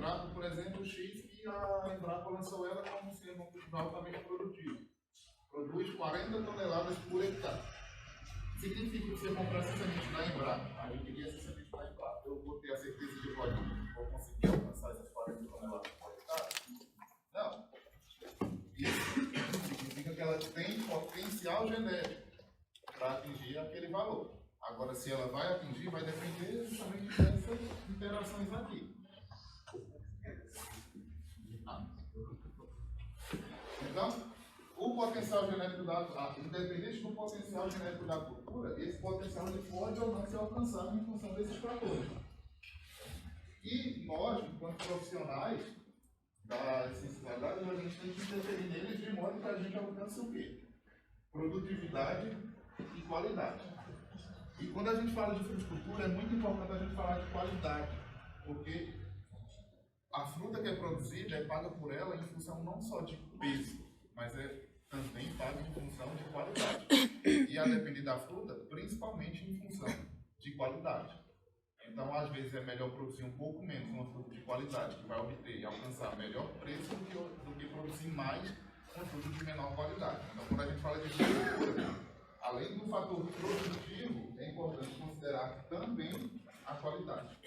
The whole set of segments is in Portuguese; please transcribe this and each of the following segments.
Embrapa, por exemplo, X, que a Embrapa lançou ela como sendo um cultivar altamente produtivo. Produz 40 toneladas por hectare. Significa que você comprar essa semente na Embrapa. Eu queria essa semente na Embrapa. Eu vou ter a certeza de volume. Vou conseguir alcançar essas 40 toneladas por hectare? Não. Isso significa que ela tem potencial genético para atingir aquele valor. Agora, se ela vai atingir, vai depender justamente dessas interações aqui. Então, o potencial genético independente do potencial genético da cultura, esse potencial ele pode ou não ser alcançado em função desses fatores. E nós, enquanto profissionais da ciência da dados, a gente tem que interferir neles de modo que a gente alcance o quê? Produtividade e qualidade. E quando a gente fala de fruticultura, é muito importante a gente falar de qualidade, porque a fruta que é produzida é paga por ela em função não só de peso, mas é também paga em função de qualidade. E a depender da fruta, principalmente em função de qualidade. Então, às vezes, é melhor produzir um pouco menos uma fruta de qualidade, que vai obter e alcançar melhor preço do que produzir mais uma fruta de menor qualidade. Então, quando a gente fala de fruticultura, além do fator produtivo, é importante considerar também a qualidade.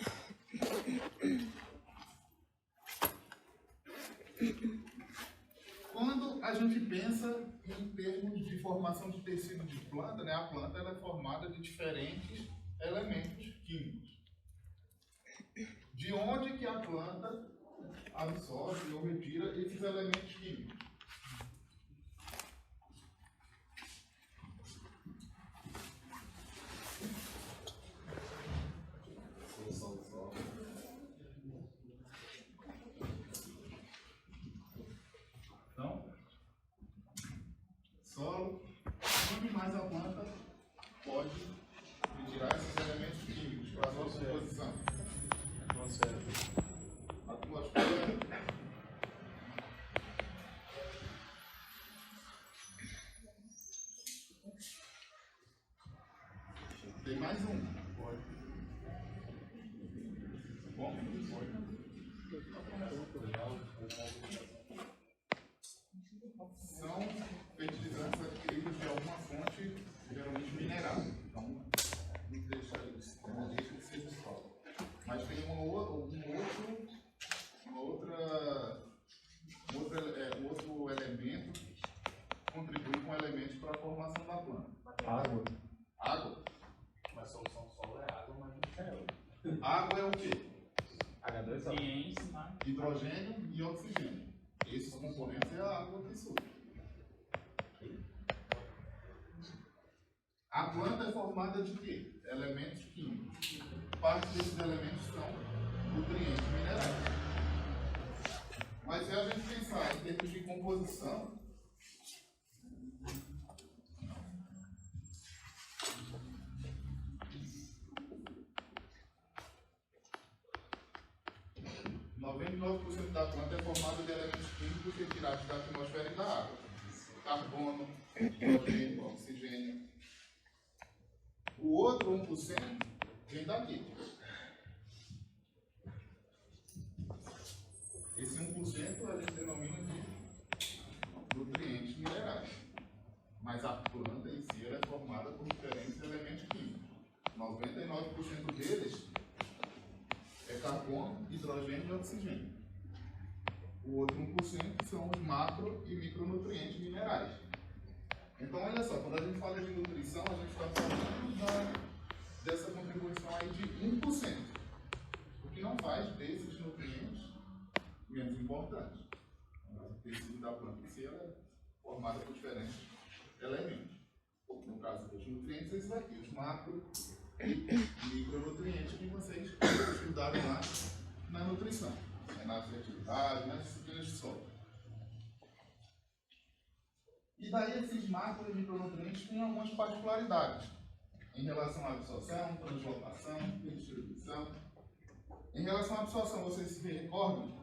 Quando a gente pensa em termos de formação de tecido de planta, né, a planta ela é formada de diferentes elementos químicos. De onde que a planta absorve ou retira esses elementos químicos? Então, solo, onde mais a planta pode retirar esses elementos químicos para a sua composição? Atmosfera. Tem mais um. Pode. Bom? São fertilizantes adquiridos de alguma fonte, geralmente mineral. Então, não deixa de ser do solo. Mas tem um outro elemento que contribui com elementos para a formação da planta. Água. Água? Mas a solução solo é água, mas não é. Água é o quê? H2O. Hidrogênio e oxigênio. Esses componentes é a água que surge. A planta é formada de quê? Elementos químicos. Parte desses elementos são nutrientes minerais. Mas se a gente pensar em termos de composição, ,99% da planta é formada de elementos químicos retirados da atmosfera e da água. Carbono, hidrogênio, oxigênio. O outro 1% vem daqui. Esse 1% a gente denomina de nutrientes minerais. Mas a planta em si ela é formada por diferentes elementos químicos. 99% deles é carbono, hidrogênio e oxigênio. O outro 1% são os macro e micronutrientes minerais. Então, olha só, quando a gente fala de nutrição, a gente está falando dessa contribuição aí de 1%. O que não faz desses nutrientes menos importantes. O tecido da planta em si é formado por diferentes elementos. No caso dos nutrientes, esses aqui, os macro e micronutrientes que vocês estudaram lá na nutrição, na fertilidade, nas disciplinas de solo. E daí esses macro e micronutrientes têm algumas particularidades em relação à absorção, translocação, redistribuição. Em relação à absorção, vocês se recordam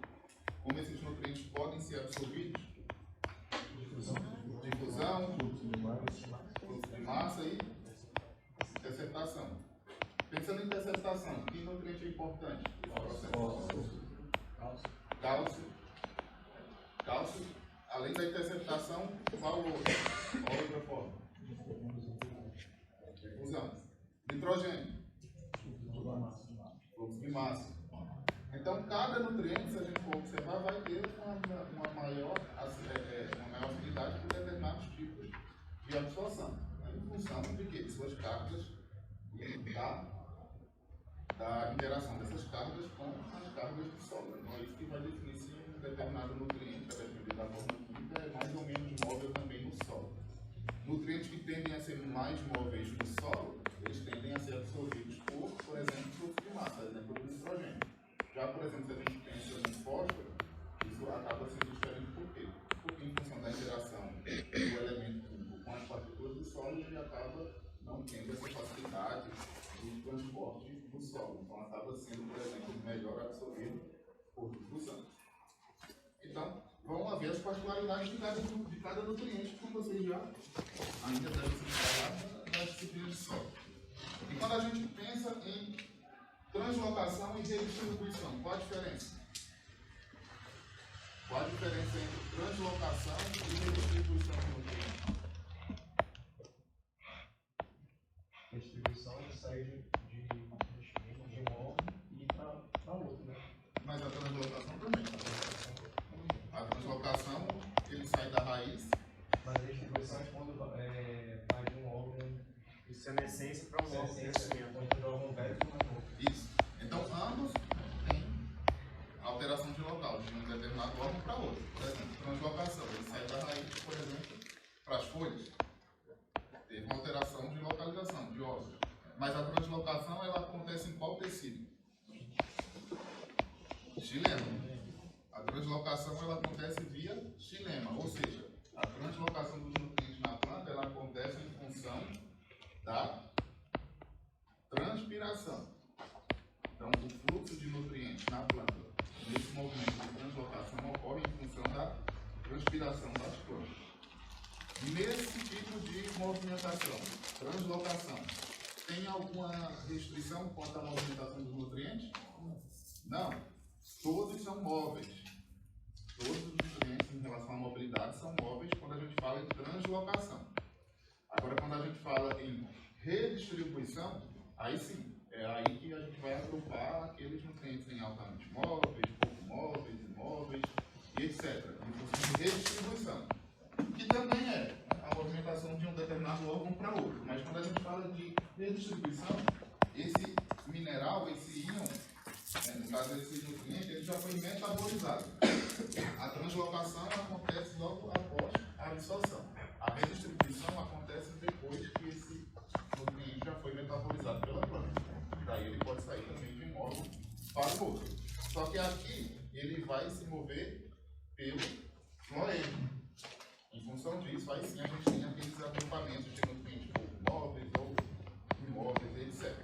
como esses nutrientes podem ser absorvidos? Difusão, fluxo de massa e interceptação. Pensando em interceptação, que nutriente é importante? da interceptação, qual outra forma? Fusão. Nitrogênio. Fluxo de massa. Então, cada nutriente, se a gente for observar, vai ter uma maior afinidade por determinados tipos de absorção. Em função de quê? De suas cargas e da interação dessas cargas com as cargas do solo. Então, é isso que vai definir se um determinado nutriente, a depender da forma química, é mais ou menos móvel também no solo. Nutrientes que tendem a ser mais móveis no solo, eles tendem a ser absorvidos por exemplo, fluxo de massa, exemplo do nitrogênio. Já, por exemplo, se a gente pensa no fósforo, isso acaba sendo diferente por quê? Porque em função da interação do elemento químico com as partículas do solo, ele acaba não tendo essa facilidade de transporte do solo. Então, acaba sendo, por exemplo, melhor absorvido por difusão. Então, vão haver as particularidades de cada nutriente, como vocês já ainda devem se falar das disciplinas de solo. E quando a gente pensa em translocação e redistribuição, qual a diferença? Qual a diferença entre translocação e redistribuição de nutrientes? Distribuição sai de um órgão e para outro, né? Mas a translocação também. A translocação, ele sai da raiz. Mas a distribuição é quando vai de um órgão. Isso é na essência para um órgão de crescimento. Quando o órgão velho para um novo. Isso. Então, ambos têm alteração de local, de um determinado órgão para outro. Por exemplo, translocação, ele sai da raiz, por exemplo, para as folhas. Teve uma alteração de localização, de ossos. Mas a translocação, ela acontece em qual tecido? Xilema. A translocação, ela acontece via xilema, ou seja, a translocação dos nutrientes na planta, ela acontece em função da transpiração. Então, o fluxo de nutrientes na planta, nesse movimento de translocação, ocorre em função da transpiração das plantas. Nesse tipo de movimentação, translocação, tem alguma restrição quanto à movimentação dos nutrientes? Não. Todos são móveis. Todos os nutrientes em relação à mobilidade são móveis quando a gente fala em translocação. Agora, quando a gente fala em redistribuição, aí sim, é aí que a gente vai agrupar aqueles nutrientes em altamente móveis, pouco móveis, imóveis, e etc. Em função de redistribuição, que também é a movimentação de um determinado órgão para outro. Mas quando a gente fala de redistribuição, esse mineral, esse íon, no caso esse nutriente, ele já foi metabolizado. A translocação acontece logo após a absorção. A redistribuição acontece depois que esse nutriente já foi metabolizado pela planta. Daí ele pode sair também de um órgão para o outro. Só que aqui ele vai se mover pelo floema. Em função disso, aí sim a gente tem aqueles agrupamentos de nutrientes pouco móveis ou imóveis, etc.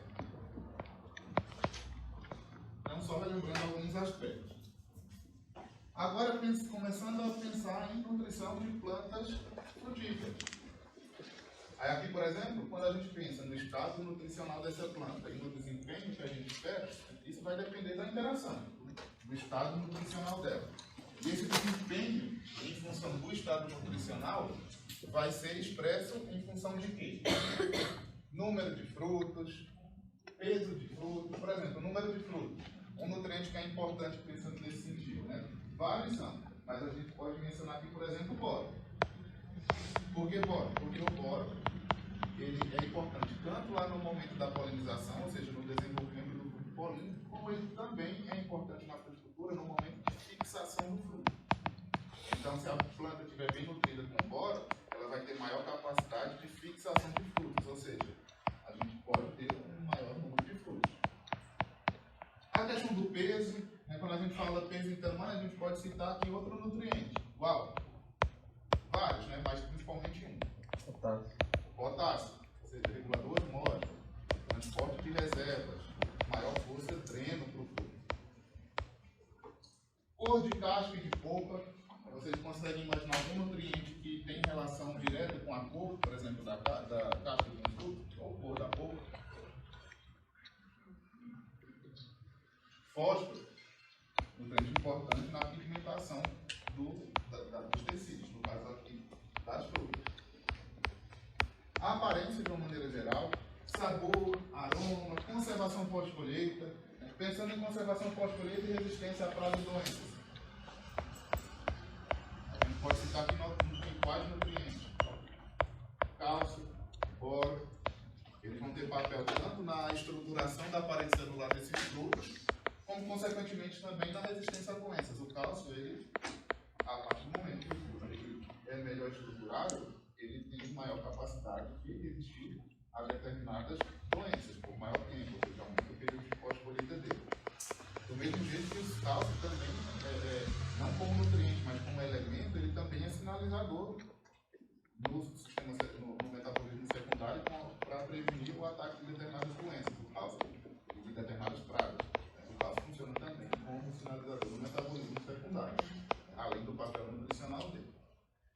Então, só relembrando alguns aspectos. Agora, começando a pensar em nutrição de plantas frutíferas. Aí aqui, por exemplo, quando a gente pensa no estado nutricional dessa planta e no desempenho que a gente espera, isso vai depender da interação, do estado nutricional dela. E esse desempenho, em função do estado nutricional, vai ser expresso em função de quê? Número de frutos, peso de frutos, por exemplo, número de frutos. Um nutriente que é importante pensando nesse sentido, né? Vários são, mas a gente pode mencionar aqui, por exemplo, o boro. Por que boro? Porque o boro ele é importante tanto lá no momento da polinização, ou seja, no desenvolvimento do fruto polínico, como ele também é importante na fruticultura no momento de fixação do fruto. Então, se a planta estiver bem nutrida com boro, ela vai ter maior capacidade de fixação de frutos, ou seja, a gente pode ter um maior número de frutos. A questão do peso, né, quando a gente fala peso em tamanho, a gente pode citar aqui outro nutriente. Uau! Vários, né, mas principalmente um. Potássio, ou seja, regulador osmótico, transporte de reservas, maior força dreno para o fruto. Cor de casca e de polpa, vocês conseguem imaginar algum nutriente que tem relação direta com a cor, por exemplo, da casca de um fruto, ou cor da polpa? Fósforo, nutriente importante na pigmentação dos tecidos, no das frutas. A aparência, de uma maneira geral, sabor, aroma, conservação pós-colheita, pensando em conservação pós-colheita e resistência a pragas e doenças. A gente pode citar aqui quais nutrientes: cálcio, boro. Eles vão ter papel tanto na estruturação da parede celular desses frutos, como, consequentemente, também na resistência a doenças. O cálcio, ele, a partir do momento que o fruto ele é melhor estruturado, ele tem maior capacidade de resistir a determinadas doenças por maior tempo, ou seja, aumenta o período de pós-colheita dele. Do mesmo jeito que o cálcio também, não como nutriente, mas como elemento, ele também é sinalizador no metabolismo secundário para prevenir o ataque de determinadas doenças, o cálcio, e de determinadas pragas. O cálcio funciona também como sinalizador no metabolismo secundário, além do papel nutricional dele.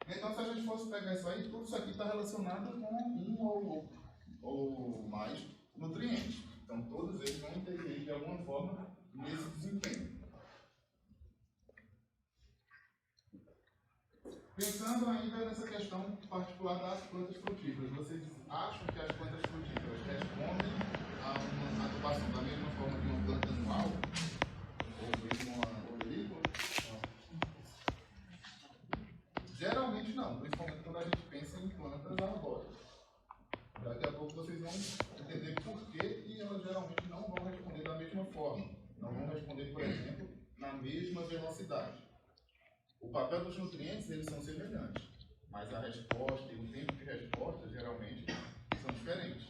Então, se a gente fosse pegar isso aí, tudo isso aqui está relacionado com um ou mais nutrientes. Então, todos eles vão interferir de alguma forma nesse desempenho. Pensando ainda nessa questão particular das plantas frutíferas, vocês acham que as plantas frutíferas respondem a uma adubação da mesma forma que uma planta anual? Ou mesmo uma olerícola? Geralmente não, principalmente quando a gente pensa em plantas arbóreas. Daqui a pouco vocês vão entender por que elas geralmente não vão responder da mesma forma. Não vão responder, por exemplo, na mesma velocidade. O papel dos nutrientes, eles são semelhantes, mas a resposta e o tempo de resposta, geralmente, são diferentes.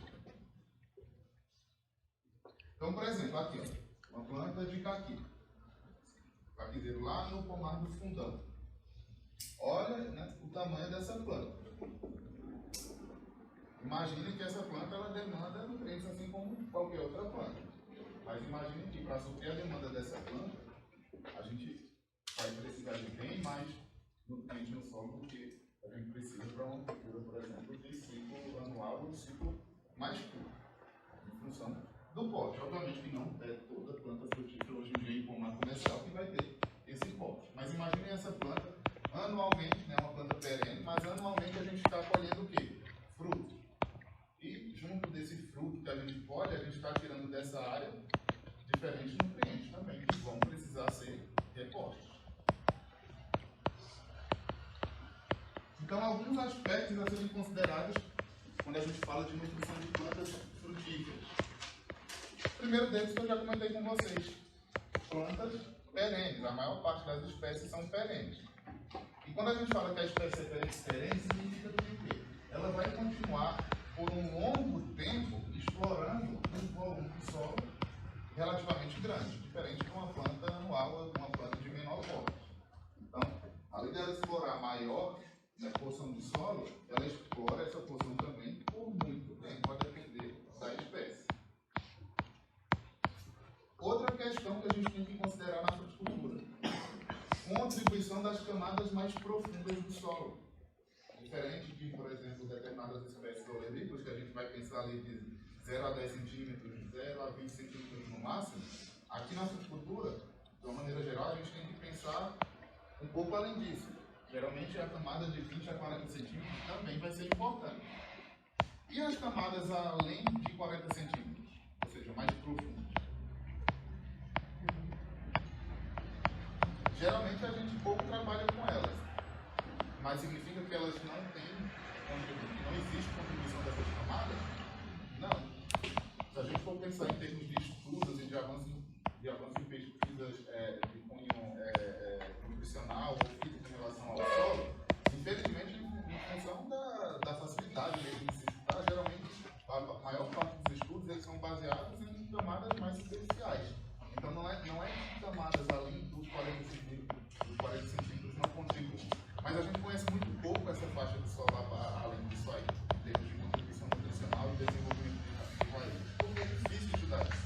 Então, por exemplo, aqui, ó, uma planta de caqui. Caquizeiro lá no pomar do fundão. Olha, né, o tamanho dessa planta. Imagine que essa planta ela demanda nutrientes assim como qualquer outra planta. Mas imagine que para suprir a demanda dessa planta, a gente vai precisar de bem mais nutrientes no solo do que a gente precisa para uma cultura, por exemplo, de ciclo anual ou de ciclo mais curto, em função do pote. Obviamente que não é toda planta frutífera hoje em dia em pomar comercial que vai ter esse pote. Mas imagine essa planta anualmente, né, uma planta perene, mas anualmente a gente está colhendo o quê? Fruto. E junto desse fruto que a gente colhe, a gente está tirando dessa área diferentes nutrientes também, que vão precisar ser repostos. Então, alguns aspectos a serem considerados quando a gente fala de nutrição de plantas frutíferas. O primeiro deles que eu já comentei com vocês: plantas perenes. A maior parte das espécies são perenes. E quando a gente fala que a espécie é perene, significa que ela vai continuar por um longo tempo explorando um volume de solo relativamente grande, diferente de uma planta anual ou de uma planta de menor porte. Então, além dela explorar maior porção de solo, ela explora essa porção também por muito tempo, a depender da espécie. Outra questão que a gente tem que considerar na fruticultura: contribuição das camadas mais profundas do solo. Diferente de, por exemplo, determinadas espécies olerícolas, que a gente vai pensar ali de 0 a 10 centímetros, 0 a 20 centímetros no máximo, aqui na fruticultura, de uma maneira geral, a gente tem que pensar um pouco além disso. Geralmente a camada de 20 a 40 centímetros também vai ser importante. E as camadas além de 40 centímetros, ou seja, mais profundas? Geralmente a gente pouco trabalha com elas, mas significa que elas não têm contribuição, que não existe contribuição dessas camadas? Não. Se a gente for pensar em termos de estudos e de avanço em pesquisas de cunho nutricional ou físico em relação ao solo, infelizmente, em função da facilidade mesmo de se estudar, geralmente a maior parte dos estudos eles são baseados em camadas mais superficiais. Então não é que camadas além dos 40 centímetros não contribuem. Mas a gente conhece muito pouco essa faixa do solo além disso aí, em termos de contribuição nutricional e desenvolvimento de raízes. Porque é difícil estudar isso.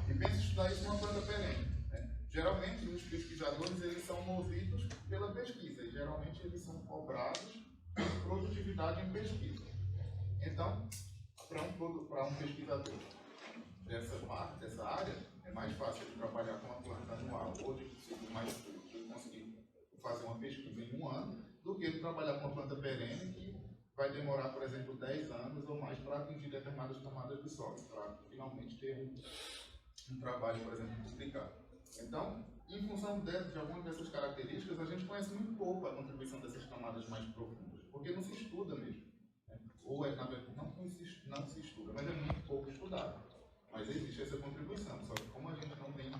E pensa em estudar isso numa planta perene. Né? Geralmente os pesquisadores eles são movidos pela pesquisa e geralmente eles são cobrados por produtividade em pesquisa. Então, para um pesquisador dessa área, é mais fácil de trabalhar com uma planta anual ou de ciclo mais curto, de conseguir fazer uma pesquisa em um ano, do do que ele trabalhar com uma planta perene que vai demorar, por exemplo, 10 anos ou mais para atingir determinadas camadas de solo, para finalmente ter um trabalho, por exemplo, duplicado. Então, em função de algumas dessas características, a gente conhece muito pouco a contribuição dessas camadas mais profundas, porque não se estuda mesmo. Né? Ou é, na verdade, não se estuda, mas é muito pouco estudado. Mas existe essa contribuição, só que como a gente não tem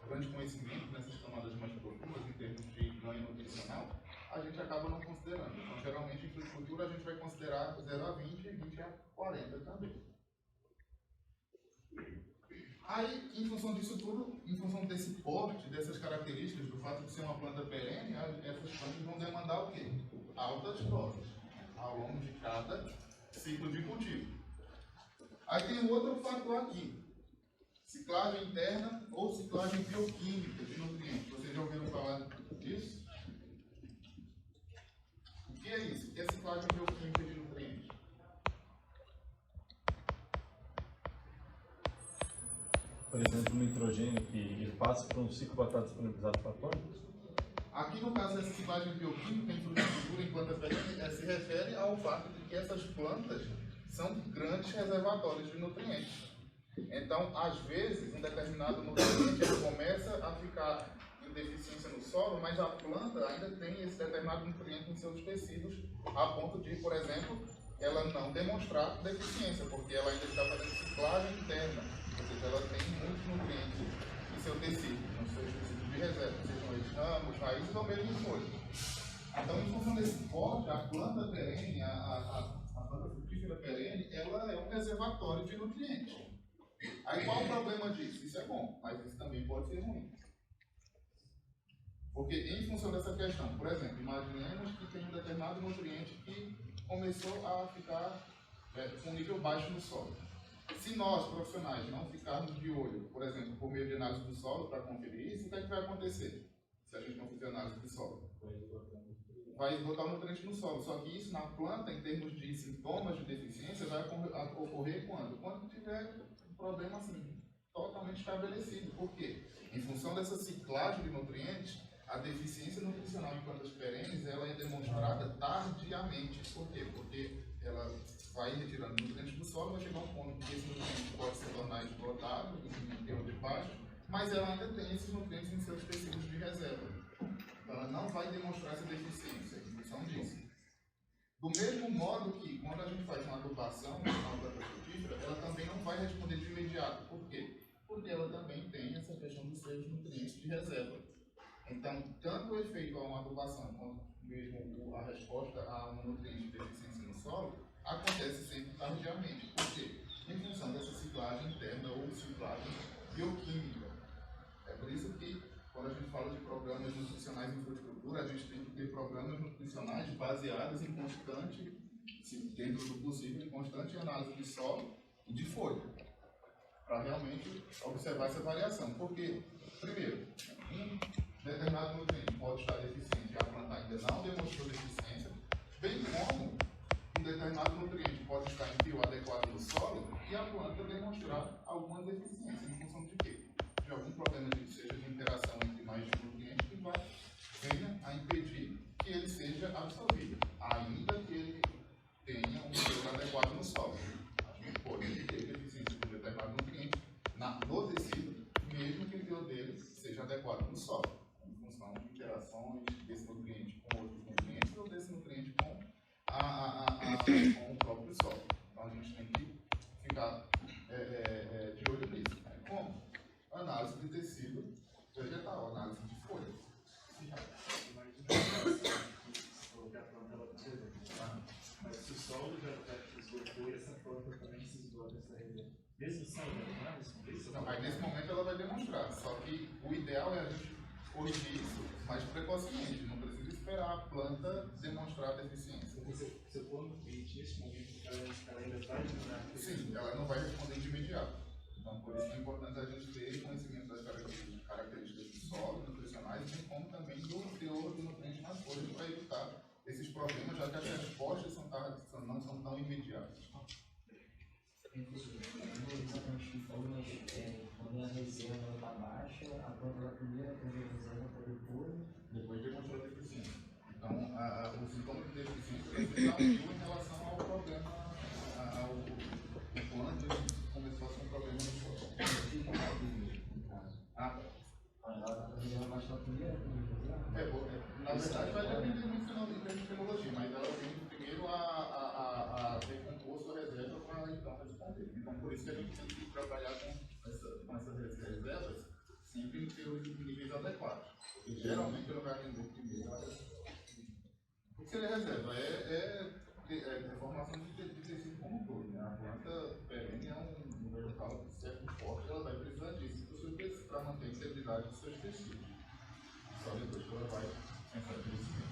grande conhecimento nessas camadas mais profundas em termos de ganho nutricional, a gente acaba não considerando. Então, geralmente, em floricultura, a gente vai considerar 0 a 20 e 20 a 40 também. Aí, em função disso tudo, em função desse porte, dessas características, do fato de ser uma planta perene, essas plantas vão demandar o quê? Altas doses, ao longo de cada ciclo de cultivo. Aí tem um outro fator aqui, ciclagem interna ou ciclagem bioquímica de nutrientes. Vocês já ouviram falar disso? O que é isso? O que é ciclagem bioquímica de nutrientes? Por exemplo, o nitrogênio que ele passa por um ciclo para estar disponibilizado para a planta? Aqui, no caso dessa ciclagem bioquímica em floricultura, em planta perene, se refere ao fato de que essas plantas são grandes reservatórios de nutrientes. Então, às vezes, um determinado nutriente ele começa a ficar em deficiência no solo, mas a planta ainda tem esse determinado nutriente em seus tecidos, a ponto de, por exemplo, ela não demonstrar deficiência, porque ela ainda está fazendo ciclagem interna, ou seja, ela tem muitos nutrientes em seu tecido, nos seus tecidos de reserva, sejam eles ramos, raízes ou mesmo folhas. Então, em função desse porte, a planta perene, a planta frutífera perene, ela é um reservatório de nutrientes. Aí qual o problema disso? Isso é bom, mas isso também pode ser ruim. Porque em função dessa questão, por exemplo, imaginemos que tem um determinado nutriente que começou a ficar com um nível baixo no solo. Se nós, profissionais, não ficarmos de olho, por exemplo, por meio de análise do solo para conferir isso, o que é que vai acontecer se a gente não fizer análise do solo? Vai esgotar o nutriente no solo. Só que isso na planta, em termos de sintomas de deficiência, vai ocorrer quando? Quando tiver um problema assim, totalmente estabelecido. Por quê? Em função dessa ciclagem de nutrientes, a deficiência nutricional em plantas perenes ela é demonstrada tardiamente. Por quê? Porque ela vai retirando nutrientes do solo, vai chegar a um ponto que esse nutriente pode se tornar esgotado, em termos de baixo, mas ela ainda tem esses nutrientes em seus tecidos de reserva. Então, ela não vai demonstrar essa deficiência em função disso. Do mesmo modo que, quando a gente faz uma adubação na planta frutífera, ela também não vai responder de imediato. Por quê? Porque ela também tem essa questão dos seus nutrientes de reserva. Então, tanto o efeito a uma adubação quanto mesmo a resposta a um nutriente de deficiência no solo acontece sempre tardiamente. Por quê? Em função dessa ciclagem interna ou ciclagem bioquímica. É por isso que, quando a gente fala de programas nutricionais em fruticultura, a gente tem que ter programas nutricionais baseados em constante, dentro do possível, em constante análise de solo e de folha, para realmente observar essa variação. Porque, primeiro, um determinado nutriente pode estar deficiente e a planta ainda não demonstrou deficiência, bem como um determinado nutriente pode estar em fio adequado no solo e a planta demonstrar alguma deficiência em função de quê? De algum problema seja de interação entre mais de nutrientes que venha a impedir que ele seja absorvido, ainda que ele tenha um teor adequado no solo. A gente pode ter deficiência de um determinado nutriente no tecido, mesmo que o teor dele seja adequado no solo, em função de interações desse nutriente com outros nutrientes ou desse nutriente com o próprio solo. Então a gente tem que ficar de olho nisso. Como? Análise de tecido vegetal, análise de folhas. Mas se o solo já se esgotou, essa planta também se esgota essa reserva. Mesmo sem análise? Não, aí nesse momento ela vai demonstrar. Só que o ideal é a gente corrigir isso mais precocemente. Não precisa esperar a planta demonstrar deficiência. Se eu for no pit, nesse momento, ela ainda vai demorar? Sim, ela não vai responder de imediato. Então, por isso é importante a gente ter conhecimento das características do solo, nutricionais, bem como também do teor do nutriente nas folhas, para evitar esses problemas, já que as respostas não são tão imediatas. Quando a reserva está baixa, a planta da primeira tem a reserva para depois Depois demonstrou deficiência. Então, o sintoma de deficiência vai ser tardio em relação ao problema, o quanto ele começou a ser um problema no corpo. Na verdade, vai depender muito da fisiologia, mas ela tem primeiro a ter composto a reserva para então responder. Então, por isso que a gente tem que trabalhar com essas reservas sempre em seus níveis adequados. Porque geralmente ela vai atender primeiro a reserva. O que seria reserva? É formação de tecido como um todo. Né? A planta perene é um vegetal certo forte, ela vai precisar disso para manter a integridade dos seus tecidos. Só depois que ela vai entrar em crescimento.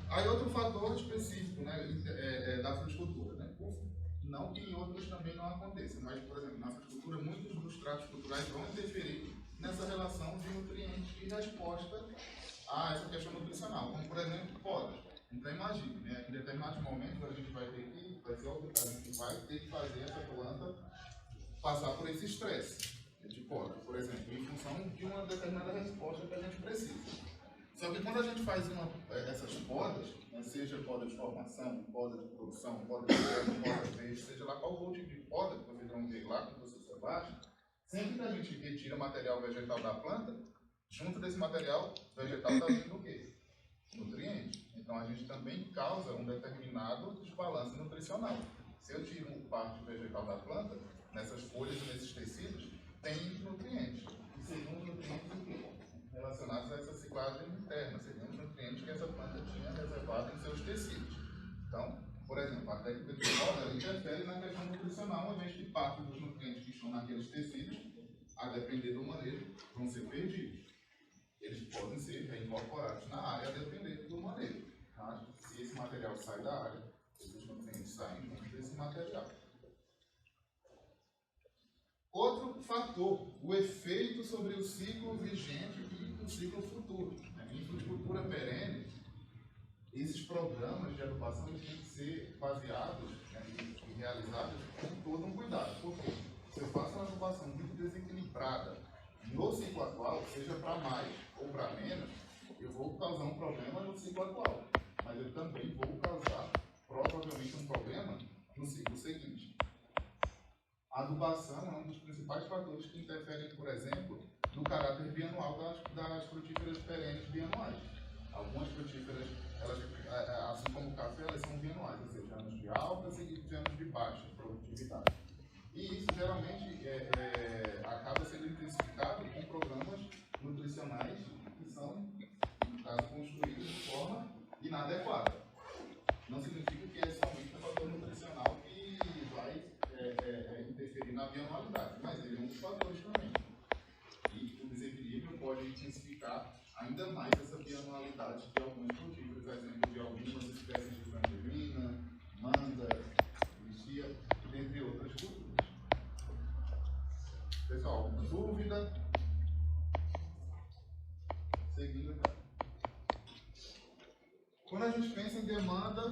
Aí outro fator específico, né, da fruticultura, né? Não que em outros também não aconteça, mas, por exemplo, na fruticultura, muitos dos tratos culturais vão interferir nessa relação de nutrientes e resposta a essa questão nutricional, como, por exemplo, podas. Então, imagine, né, em determinados momentos a gente vai ter que fazer essa planta passar por esse estresse de poda, por exemplo, em função de uma determinada resposta que a gente precisa. Só que quando a gente faz essas podas, né, seja poda de formação, poda de produção, poda de terra, poda verde, seja lá qual for o tipo de poda que vocês vão ver lá quando vocês abaixam, sempre que a gente retira material vegetal da planta, junto desse material vegetal está vindo o quê? Nutrientes. Então a gente também causa um determinado desbalanço nutricional. Se eu tiro parte vegetal da planta, nessas folhas e nesses tecidos, tem nutrientes. E seriam nutrientes relacionados a essa ciclagem interna, seriam os nutrientes que essa planta tinha reservado em seus tecidos. Então, por exemplo, a técnica de poda interfere na questão nutricional, uma vez que parte dos nutrientes que estão naqueles tecidos, a depender do manejo, vão ser perdidos. Eles podem ser reincorporados na área, a depender do manejo. Mas, se esse material sai da área, esses nutrientes saem junto desse material. Outro fator, o efeito sobre o ciclo vigente e o ciclo futuro. Em fruticultura perene, esses programas de adubação têm que ser baseados, né, e realizados com todo um cuidado. Porque se eu faço uma adubação muito desequilibrada no ciclo atual, seja para mais ou para menos, eu vou causar um problema no ciclo atual. Mas eu também vou causar, provavelmente, um problema no ciclo seguinte. A adubação é um dos principais fatores que interferem, por exemplo, no caráter bianual das frutíferas perenes bianuais. Algumas frutíferas, assim como o café, elas são bianuais, ou seja, anos de alta e anos de baixa produtividade. E isso geralmente acaba sendo intensificado com programas nutricionais que são, no caso, construídos de forma inadequada. Não significa que é somente um fator nutricional que vai interferir na bianualidade, mas ele é um dos fatores também. E o desequilíbrio pode intensificar ainda mais essa bianualidade de alguns frutíferos, exemplo de algumas espécies de tangerina, manga, ligia, dentre outras culturas. Pessoal, alguma dúvida? Seguindo aqui. Quando a gente pensa em demanda,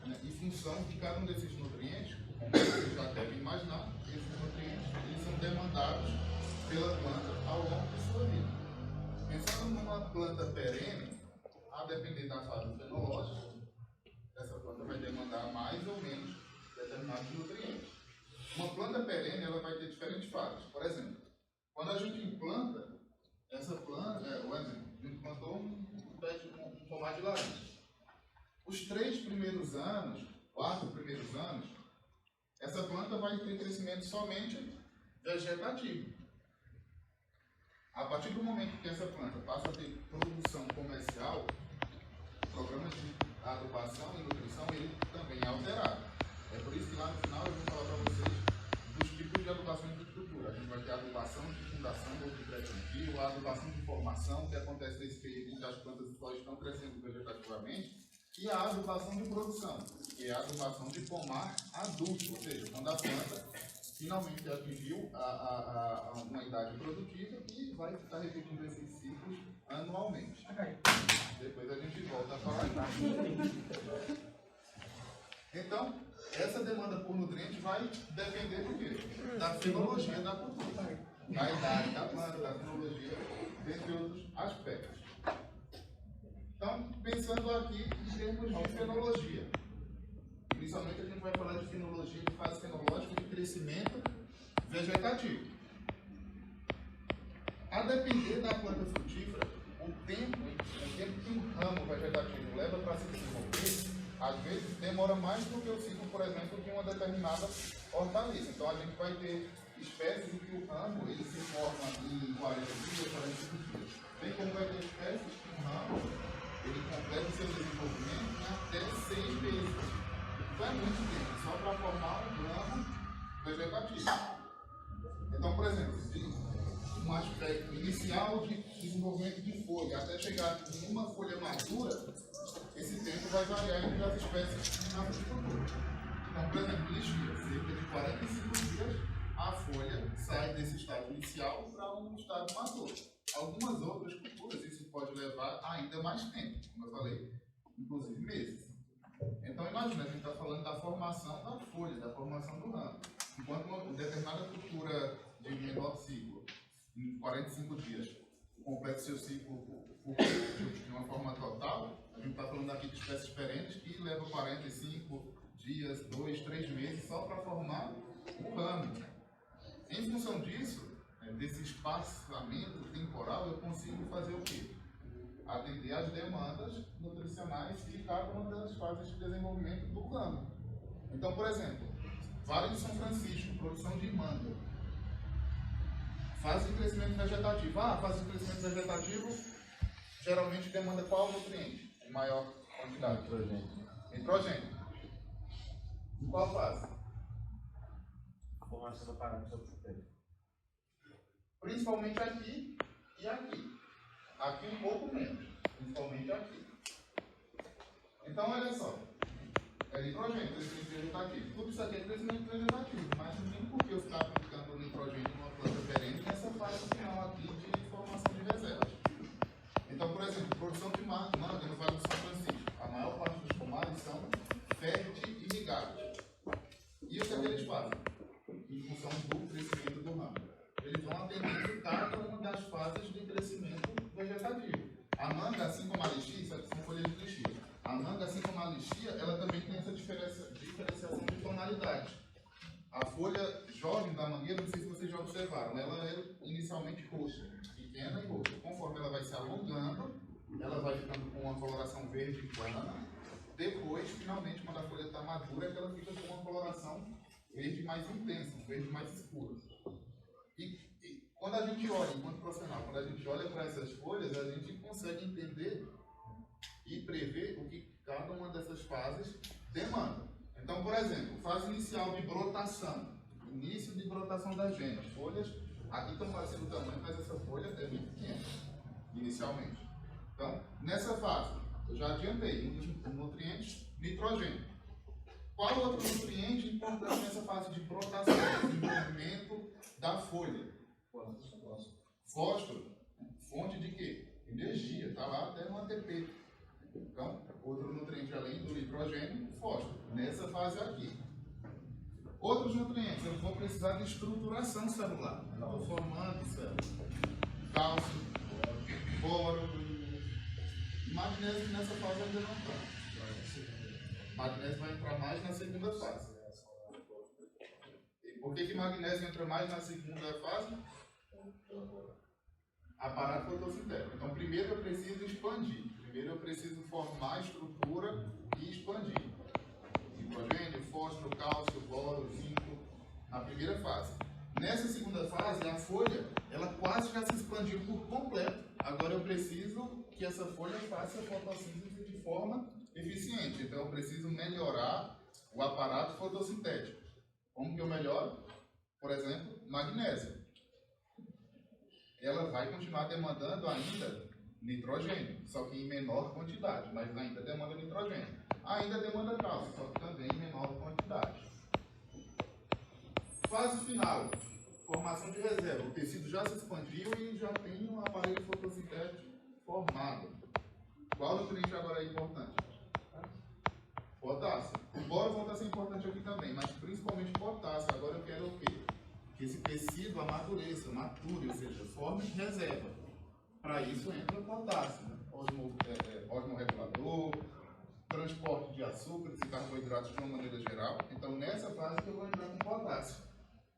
né, e função de cada um desses nutrientes, como vocês já devem imaginar, esses nutrientes eles são demandados pela planta ao longo de sua vida. Pensando numa planta perene, a depender da fase fenológica, essa planta vai demandar mais ou menos determinados nutrientes. Uma planta perene ela vai ter diferentes fases. Por exemplo, quando a gente implanta, essa planta, a gente plantou um pomar de laranja. Os 3 primeiros anos, 4 primeiros anos, essa planta vai ter crescimento somente vegetativo. A partir do momento que essa planta passa a ter produção comercial, o programa de adubação e nutrição ele também é alterado. É por isso que lá no final eu vou falar para vocês dos tipos de adubação em fruticultura. A gente vai ter a adubação de fundação ou de pré-plantio, a adubação de formação, que acontece nesse período em que as plantas só estão crescendo vegetativamente, e a adubação de produção, que é a adubação de pomar adulto, ou seja, quando a planta finalmente atingiu uma idade produtiva e vai estar repetindo esses ciclos anualmente. Depois a gente volta a falar disso. Então, essa demanda por nutrientes vai depender do quê? Da fenologia da cultura, da idade da planta, da fenologia dentre outros aspectos. Então, pensando aqui em termos de fenologia. Inicialmente a gente vai falar de fenologia, de fase fenológica de crescimento vegetativo. A depender da planta frutífera, o tempo que um ramo vegetativo leva para se desenvolver, às vezes demora mais do que o ciclo, por exemplo, de uma determinada hortaliça. Então a gente vai ter espécies em que o ramo ele se forma em 40 dias, 45 dias. Bem como vai ter espécies que o ramo ele completa o seu desenvolvimento em até 6 meses. Então é muito tempo, só para formar um ramo vegetativo. Então, por exemplo, um aspecto inicial de desenvolvimento de folha, até chegar em uma folha madura, esse tempo vai variar entre as espécies na fruticultura. Então, por exemplo, lixia, cerca de 45 dias, a folha sai desse estado inicial para um estado maduro. Algumas outras culturas, isso pode levar ainda mais tempo, como eu falei, inclusive meses. Então, imagina, a gente está falando da formação da folha, da formação do ramo. Enquanto uma determinada cultura de menor ciclo, em 45 dias, completa seu ciclo de uma forma total, a gente está falando aqui de espécies diferentes que levam 45 dias, 2, 3 meses só para formar o ramo. Em função disso, desse espaçamento temporal, eu consigo fazer o quê? Atender às demandas nutricionais de cada uma das fases de desenvolvimento do ramo. Então, por exemplo, Vale de São Francisco, produção de manga. Fase de crescimento vegetativo. Fase de crescimento vegetativo geralmente demanda qual nutriente? Em maior quantidade? Nitrogênio. Em qual fase? Formação do parâmetro subsistente. Principalmente aqui e aqui. Aqui um pouco menos, principalmente aqui. Então, olha só. É nitrogênio, crescimento vegetativo. Tudo isso aqui é crescimento vegetativo, mas não tem por que eu ficar aplicando nitrogênio numa planta perene nessa fase final aqui de formação de reservas. Então, por exemplo, produção de manga no Vale do São Francisco. A maior parte dos pomares são fertirrigados. E o que é que eles fazem? Em função do crescimento do ramo. Eles vão atendendo cada uma das fases de crescimento vegetativo. A manga, assim como a lixia, isso aqui são folhas de lixia. A manga, assim como a lixia, ela também tem essa diferenciação de tonalidades. A folha jovem da mangueira, não sei se vocês já observaram, ela é inicialmente roxa, pequena e roxa. Conforme ela vai se alongando, ela vai ficando com uma coloração verde plana. Depois, finalmente, quando a folha está madura, ela fica com uma coloração verde mais intensa, um verde mais escuro. E quando a gente olha, enquanto profissional, quando a gente olha para essas folhas, a gente consegue entender e prever o que cada uma dessas fases demanda. Então, por exemplo, fase inicial de brotação, início de brotação das gemas. Folhas, aqui estão parecendo o tamanho, mas essa folha é muito pequena, inicialmente. Então, nessa fase, eu já adiantei, um dos nutrientes, nitrogênio. Qual outro nutriente importante nessa fase de brotação, desenvolvimento da folha? Fósforo. Fonte de quê? Energia, está lá até no ATP. Então, outro nutriente além do nitrogênio, fósforo, nessa fase aqui. Outros nutrientes, eu vou precisar de estruturação celular. Estou formando célula. Cálcio, boro, magnésio nessa fase ainda não está. Magnésio vai entrar mais na segunda fase. E por que magnésio entra mais na segunda fase? Aparato fotossintético. Então, primeiro eu preciso expandir. Primeiro eu preciso formar estrutura e expandir. Nitrogênio, fósforo, cálcio, boro, zinco, na primeira fase. Nessa segunda fase, a folha, ela quase já se expandiu por completo. Agora eu preciso que essa folha faça a fotossíntese de forma eficiente. Então eu preciso melhorar o aparato fotossintético. Como que eu melhoro? Por exemplo, magnésio. Ela vai continuar demandando ainda nitrogênio, só que em menor quantidade, mas ainda demanda nitrogênio. Ainda demanda cálcio, só que também em menor quantidade. Fase final, formação de reserva. O tecido já se expandiu e já tem um aparelho fotossintético formado. Qual nutriente agora é importante? Potássio. O boro volta a ser importante aqui também, mas principalmente potássio. Agora eu quero o quê? Que esse tecido amadureça, mature, ou seja, forme reserva. Para isso entra o potássio, né? Osmorregulador, transporte de açúcares e carboidratos de uma maneira geral. Então, nessa fase que eu vou entrar com potássio.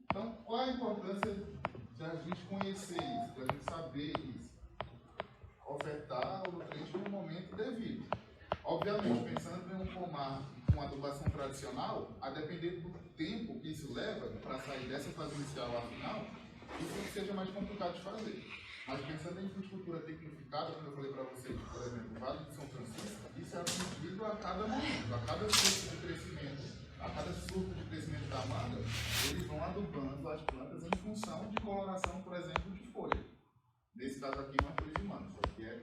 Então, qual a importância de a gente conhecer isso, de a gente saber isso? Ofertar o nutriente no momento devido. Obviamente, pensando em um pomar com adubação tradicional, a depender do tempo que isso leva para sair dessa fase inicial à final, isso seja mais complicado de fazer. Mas pensando em infraestrutura tecnificada, como eu falei para vocês, por exemplo, o Vale de São Francisco, isso é atingido a cada momento, a cada surto de crescimento, a cada surto de crescimento da manga, eles vão adubando as plantas em função de coloração, por exemplo, de folha. Nesse caso aqui, uma folha de manga, só que é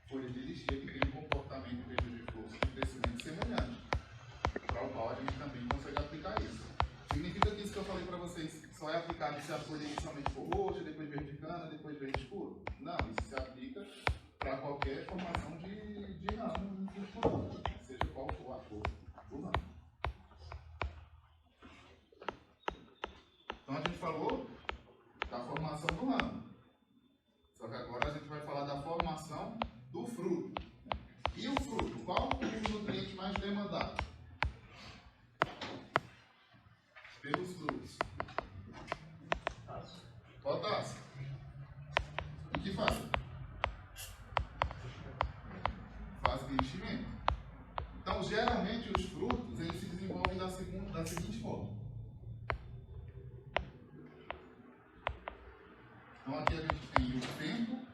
folha de lixeira que tem um comportamento em termos de força de crescimento semelhante, para o qual a gente também consegue aplicar isso. Significa que isso que eu falei para vocês só é aplicado se a folha inicialmente for roxa, depois verde cana, depois verde escuro? Não, isso se aplica para qualquer formação de ramo infrutífero, seja qual for a cor do ramo. Então a gente falou da formação do ramo. Só que agora a gente vai falar da formação do fruto. E o fruto? Qual o nutriente mais demandado pelos frutos? Potássio. Em que fase? Fase de enchimento. Então, geralmente, os frutos eles se desenvolvem da seguinte forma. Então, aqui a gente tem o tempo.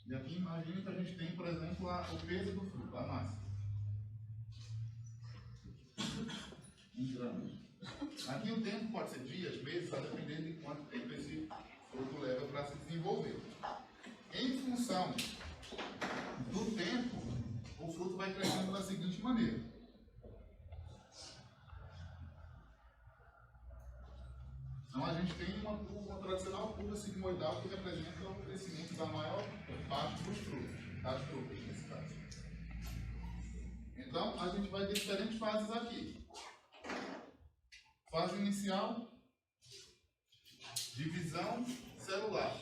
E aqui, imagine que a gente tem, por exemplo, o peso do fruto, a massa. Em gramas. Aqui o tempo pode ser dias, meses, a depender de quanto tempo esse fruto leva para se desenvolver. Em função do tempo, o fruto vai crescendo da seguinte maneira. Então a gente tem uma tradicional curva sigmoidal que representa o crescimento da maior parte dos frutos, das frutas nesse caso. Então a gente vai ter diferentes fases aqui. Fase inicial, divisão celular.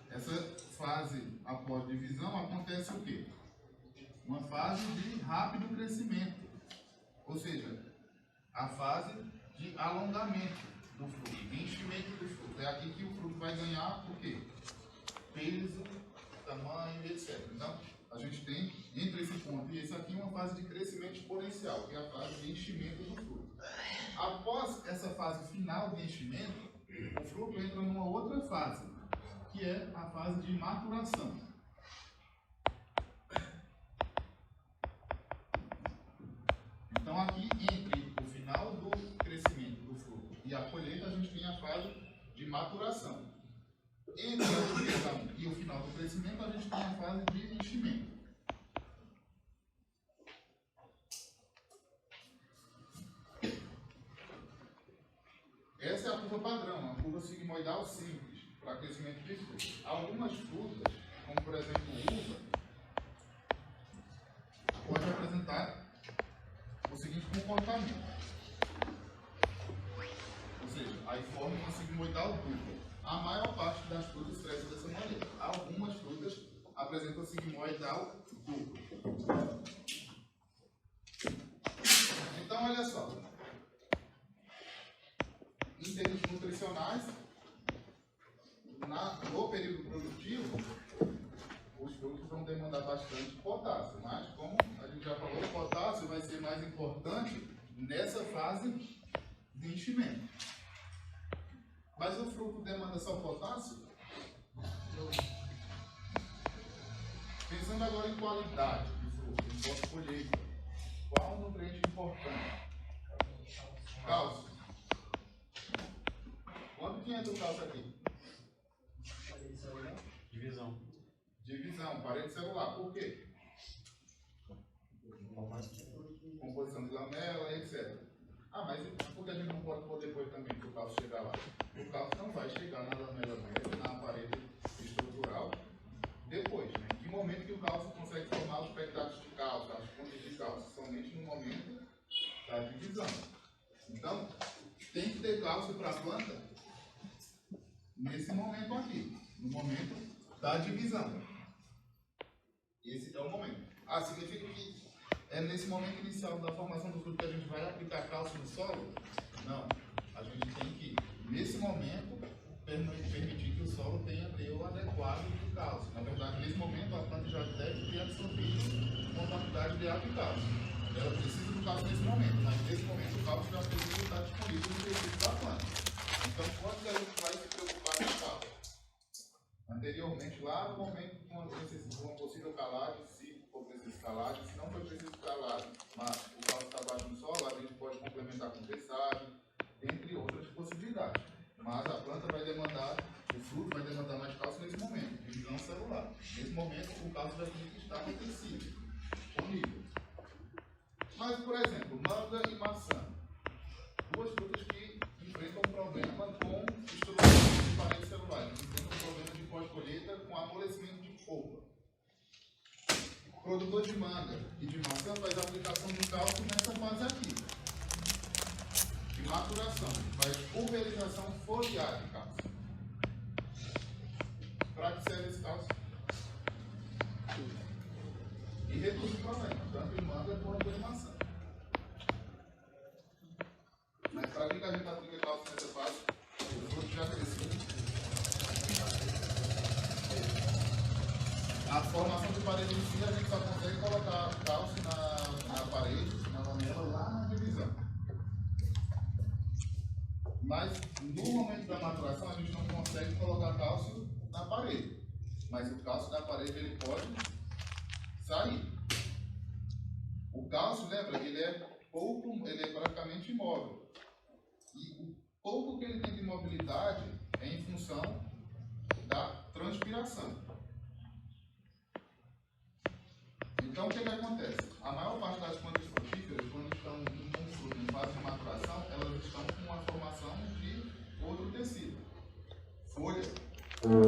Essa fase após divisão acontece o quê? Uma fase de rápido crescimento, ou seja, a fase de alongamento do fruto, de enchimento do fruto. É aqui que o fruto vai ganhar o quê? Peso, tamanho, etc. Então, a gente tem entre esse ponto e esse aqui uma fase de crescimento exponencial, que é a fase de enchimento do fruto. Após essa fase final de enchimento, o fruto entra numa outra fase, que é a fase de maturação. Então aqui, entre o final do crescimento do fruto e a colheita, a gente tem a fase de maturação. Entre a divisão e o final do crescimento, a gente tem a fase de enchimento. Essa é a curva padrão, uma curva sigmoidal simples, para crescimento de frutas. Algumas frutas, como por exemplo uva, pode apresentar o seguinte comportamento. Ou seja, aí forma uma sigmoidal dupla. A maior parte das frutas cresce dessa maneira. Algumas frutas apresentam sigmoidal dupla. Então, olha só. Em termos nutricionais, no período produtivo, os frutos vão demandar bastante potássio, mas como a gente já falou, o potássio vai ser mais importante nessa fase de enchimento. Mas o fruto demanda só potássio? Pensando agora em qualidade de fruto, em pós-colheita, qual o nutriente importante? Cálcio. Quando que entra o cálcio aqui? Divisão. Divisão, parede celular. Por quê? Composição de lamela, etc. Ah, mas por que a gente não pode pôr depois também que o cálcio chegar lá? O cálcio não vai chegar na lamela média, na parede estrutural, depois, né? Em que momento que o cálcio consegue formar os pectatos de cálcio, as fontes de cálcio? Somente no momento da divisão. Então, tem que ter cálcio para a planta nesse momento aqui, no momento da divisão. Esse é o momento. Significa que é nesse momento inicial da formação do fruto que a gente vai aplicar cálcio no solo? Não. A gente tem que, nesse momento, permitir que o solo tenha teor adequado de cálcio. Na verdade, nesse momento, a planta já deve ter absorvido uma quantidade de água e cálcio. Ela precisa do cálcio nesse momento, mas nesse momento o cálcio já precisa estar disponível no tecido da planta. Então, quando que a gente vai se preocupar com o cálcio? Anteriormente, lá no momento de uma possível calagem, se for preciso calagem, se não for preciso calagem, mas o cálcio está baixo no solo, a gente pode complementar com gessagem, entre outras possibilidades. Mas a planta vai demandar, o fruto vai demandar mais cálcio nesse momento, divisão celular. Nesse momento, o cálcio já tem que estar no tecido, disponível. Mas, por exemplo, manga e maçã. Duas frutas que enfrentam um problema com estruturação de parede celular. Enfrentam um problema de pós-colheita com amolecimento de polpa. O produtor de manga e de maçã faz a aplicação do cálcio nessa fase aqui. De maturação. Faz pulverização foliar de cálcio. Para que serve esse cálcio? E reduz o problema, tanto em manga quanto em maçã. Mas para que a gente aplica cálcio nessa fase? O fruto já cresceu. A formação de parede em si, a gente só consegue colocar cálcio na parede, na lamela, lá na divisão. Mas no momento da maturação, a gente não consegue colocar cálcio na parede. Mas o cálcio da parede ele pode sair. O cálcio, lembra, ele é praticamente imóvel. E o pouco que ele tem de mobilidade é em função da transpiração. Então, o que acontece? A maior parte das plantas frutíferas, quando estão em fruto em fase de maturação, elas estão com a formação de outro tecido. Folha.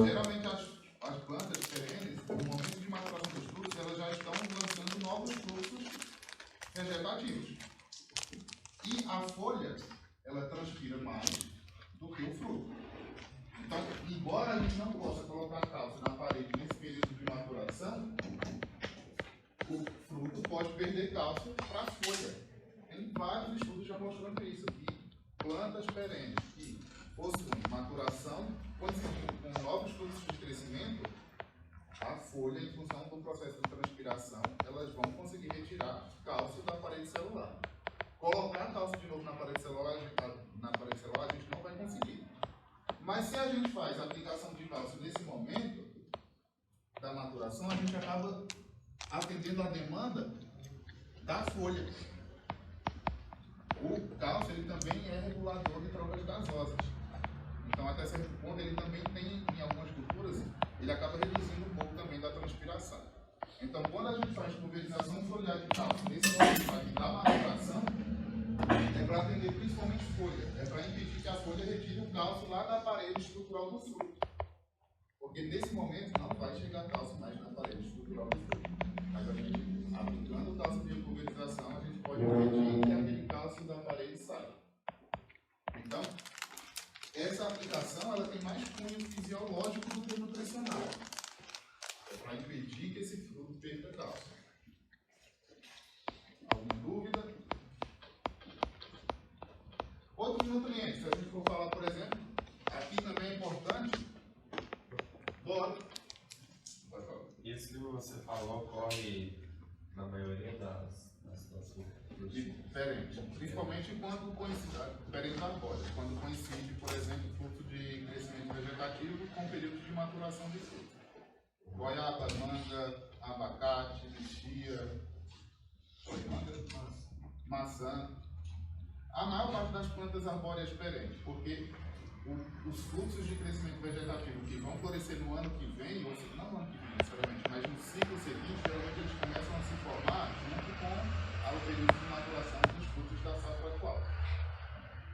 Geralmente, as plantas perenes, no momento de maturação dos frutos, elas já estão lançando novos frutos vegetativos. E a folha, ela transpira mais do que o fruto. Então, embora a gente não possa colocar cálcio na parede nesse período de maturação, o fruto pode perder cálcio para a folha. Tem vários estudos já mostrando isso, que plantas perenes que possuem maturação, coincidindo com novos frutos de crescimento, a folha, em função do processo de transpiração, elas vão conseguir retirar cálcio da parede celular. Colocar cálcio de novo na parede celular, a gente não vai conseguir. Mas se a gente faz a aplicação de cálcio nesse momento da maturação, a gente acaba atendendo a demanda da folha. O cálcio ele também é regulador de trocas gasosas. Então, até certo ponto, ele também tem, em algumas culturas, ele acaba reduzindo um pouco também da transpiração. Então, quando a gente faz pulverização foliar de cálcio nesse momento aqui da maturação, é para atender principalmente folha. É para impedir que a folha retire o cálcio lá da parede estrutural do fruto. Porque nesse momento não vai chegar cálcio mais na parede estrutural do fruto. Mas a gente, aplicando o cálcio de pulverização, a gente pode impedir que aquele cálcio da parede saia. Então, essa aplicação ela tem mais cunho fisiológico do que nutricional. É para impedir que esse fruto perca cálcio. Alguma dúvida? Outros nutrientes, se a gente for falar, por exemplo, aqui também é importante. Bora. Isso que você falou ocorre na maioria das frutas. Diferente. Principalmente quando coincide, diferente da folha, quando coincide, por exemplo, fluxo de crescimento vegetativo com período de maturação de fruta. Goiaba, manga, abacate, chia, maçã. A maior parte das plantas arbóreas perenes, porque os fluxos de crescimento vegetativo que vão florescer no ano que vem, ou seja, não no ano que vem necessariamente, mas no ciclo seguinte, geralmente eles começam a se formar junto com o período de maturação dos frutos da safra atual.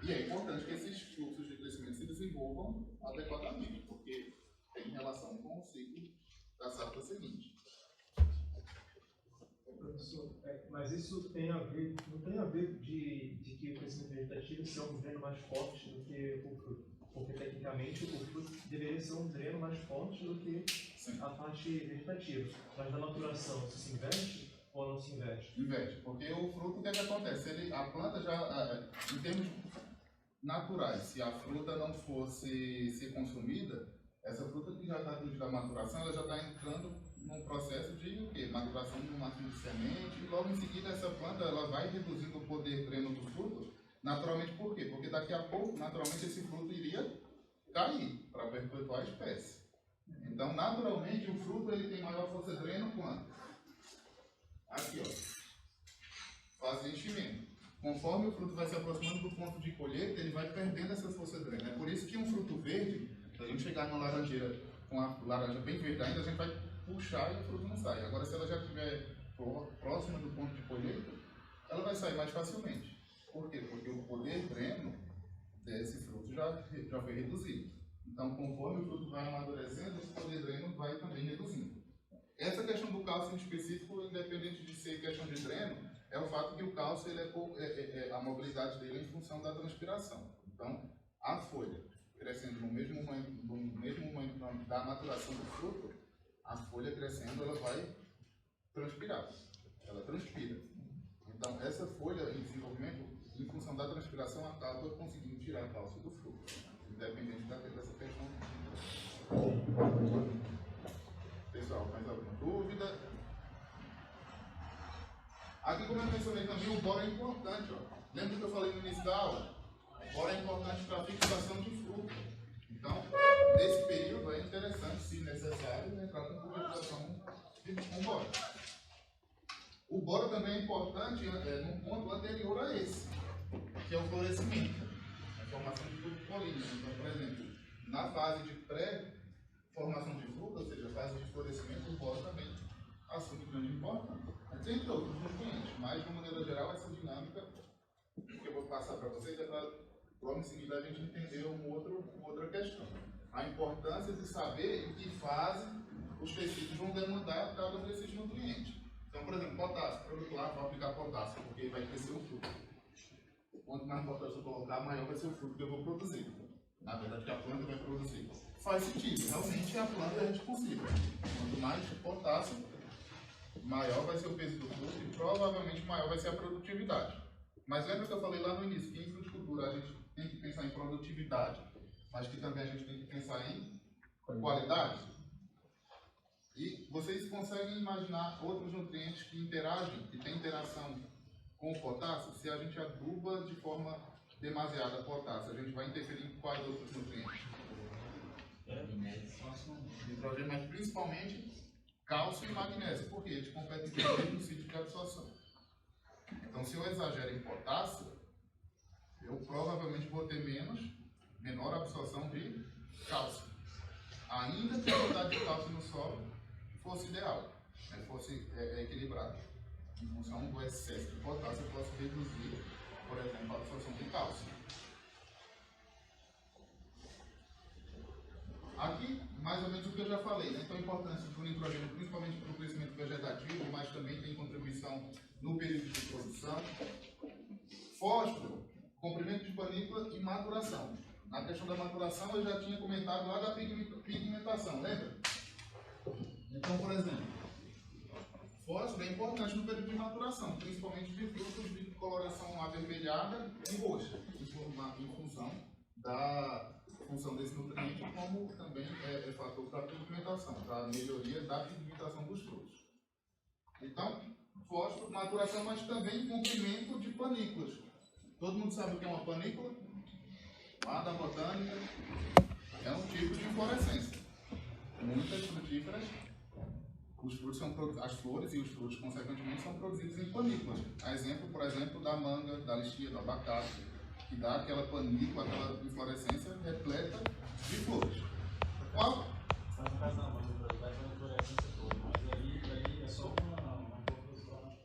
E é importante que esses fluxos de crescimento se desenvolvam adequadamente, porque tem relação com o ciclo da safra seguinte. Professor, mas isso tem a ver, não tem a ver de que o crescimento vegetativo se é um veneno mais forte do que o fruto? Porque tecnicamente o fruto deveria ser um dreno mais forte do que Sim. a parte vegetativa. Mas na maturação, isso se inverte ou não se inverte? Inverte, porque o fruto, o que é que acontece? A planta já, em termos naturais, se a fruta não fosse ser consumida, essa fruta que já está dentro da maturação, ela já está entrando num processo de o quê? Maturação no máximo de semente, e logo em seguida essa planta ela vai reduzindo o poder dreno do fruto, naturalmente por quê? Porque daqui a pouco, naturalmente, esse fruto iria cair para perpetuar a espécie. Então, naturalmente, o fruto ele tem maior força dreno quando? Aqui, ó. Fase de enchimento. Conforme o fruto vai se aproximando do ponto de colheita, ele vai perdendo essa força dreno. É por isso que um fruto verde, se a gente chegar numa laranjeira com a laranja bem verde ainda, a gente vai puxar e o fruto não sai. Agora, se ela já estiver próxima do ponto de colheita, ela vai sair mais facilmente. Por quê? Porque o poder dreno desse fruto já foi reduzido. Então, conforme o fruto vai amadurecendo, esse poder dreno vai também reduzindo. Essa questão do cálcio em específico, independente de ser questão de dreno, é o fato que o cálcio, a mobilidade dele é em função da transpiração. Então, a folha crescendo no mesmo momento da maturação do fruto, a folha crescendo, ela vai transpirar. Ela transpira. Então, essa folha em desenvolvimento, em função da transpiração, acaba conseguindo tirar cálcio do fruto, independente dessa questão. Pessoal, mais alguma dúvida? Aqui, como eu mencionei também, o boro é importante. Ó. Lembra que eu falei no início da aula? O boro é importante para a fixação de fruto. Então, nesse período é interessante, se necessário, entrar com pulverização com boro. O boro também é importante num ponto anterior a esse, que é o florescimento, a formação de fruto polínico. Então, por exemplo, na fase de pré-formação de fruta, ou seja, a fase de florescimento, o boro também assume grande importância. Entre outros nutrientes, mas de uma maneira geral, essa dinâmica que eu vou passar para vocês é para logo em seguida a gente entender uma outra questão. A importância de saber em que fase os tecidos vão demandar cada um desses nutrientes. Então, por exemplo, potássio, o produto lá vai aplicar potássio, porque vai crescer o fruto. Quanto mais potássio eu colocar, maior vai ser o fruto que eu vou produzir. Na verdade, que a planta vai produzir. Faz sentido, realmente a planta é responsiva. Quanto mais potássio, maior vai ser o peso do fruto e provavelmente maior vai ser a produtividade. Mas lembra que eu falei lá no início que em fruticultura a gente tem que pensar em produtividade, mas que também a gente tem que pensar em qualidade? E vocês conseguem imaginar outros nutrientes que interagem, que têm interação com o potássio? Se a gente aduba de forma demasiada potássio, a gente vai interferir em quais outros nutrientes? Nitrogênio, mas principalmente cálcio e magnésio, porque eles competem com o mesmo sítio de absorção. Então, se eu exagero em potássio, eu provavelmente vou ter menor absorção de cálcio. Ainda que a quantidade de cálcio no solo fosse ideal, fosse equilibrado. Em função do excesso de potássio, eu posso reduzir, por exemplo, a absorção de cálcio. Aqui, mais ou menos o que eu já falei, né? Então, a importância do nitrogênio, principalmente para o crescimento vegetativo, mas também tem contribuição no período de produção. Fósforo, comprimento de panícula e maturação. Na questão da maturação, eu já tinha comentado lá da pigmentação, lembra? Então, por exemplo, fósforo é importante no período de maturação, principalmente de frutos de coloração avermelhada e roxa, em função da função desse nutriente, como também é fator para a pigmentação, para a melhoria da pigmentação dos frutos. Então, fósforo, maturação, mas também comprimento de panículas. Todo mundo sabe o que é uma panícula? Lá da botânica, é um tipo de inflorescência. Muitas frutíferas, os frutos as flores e os frutos, consequentemente, são produzidos em panículas. A exemplo, por exemplo, da manga, da lixia, do abacate, que dá aquela panícula, aquela inflorescência repleta de flores. Qual? Mas no caso da manga, vai ter uma inflorescência toda, mas aí é só uma produção.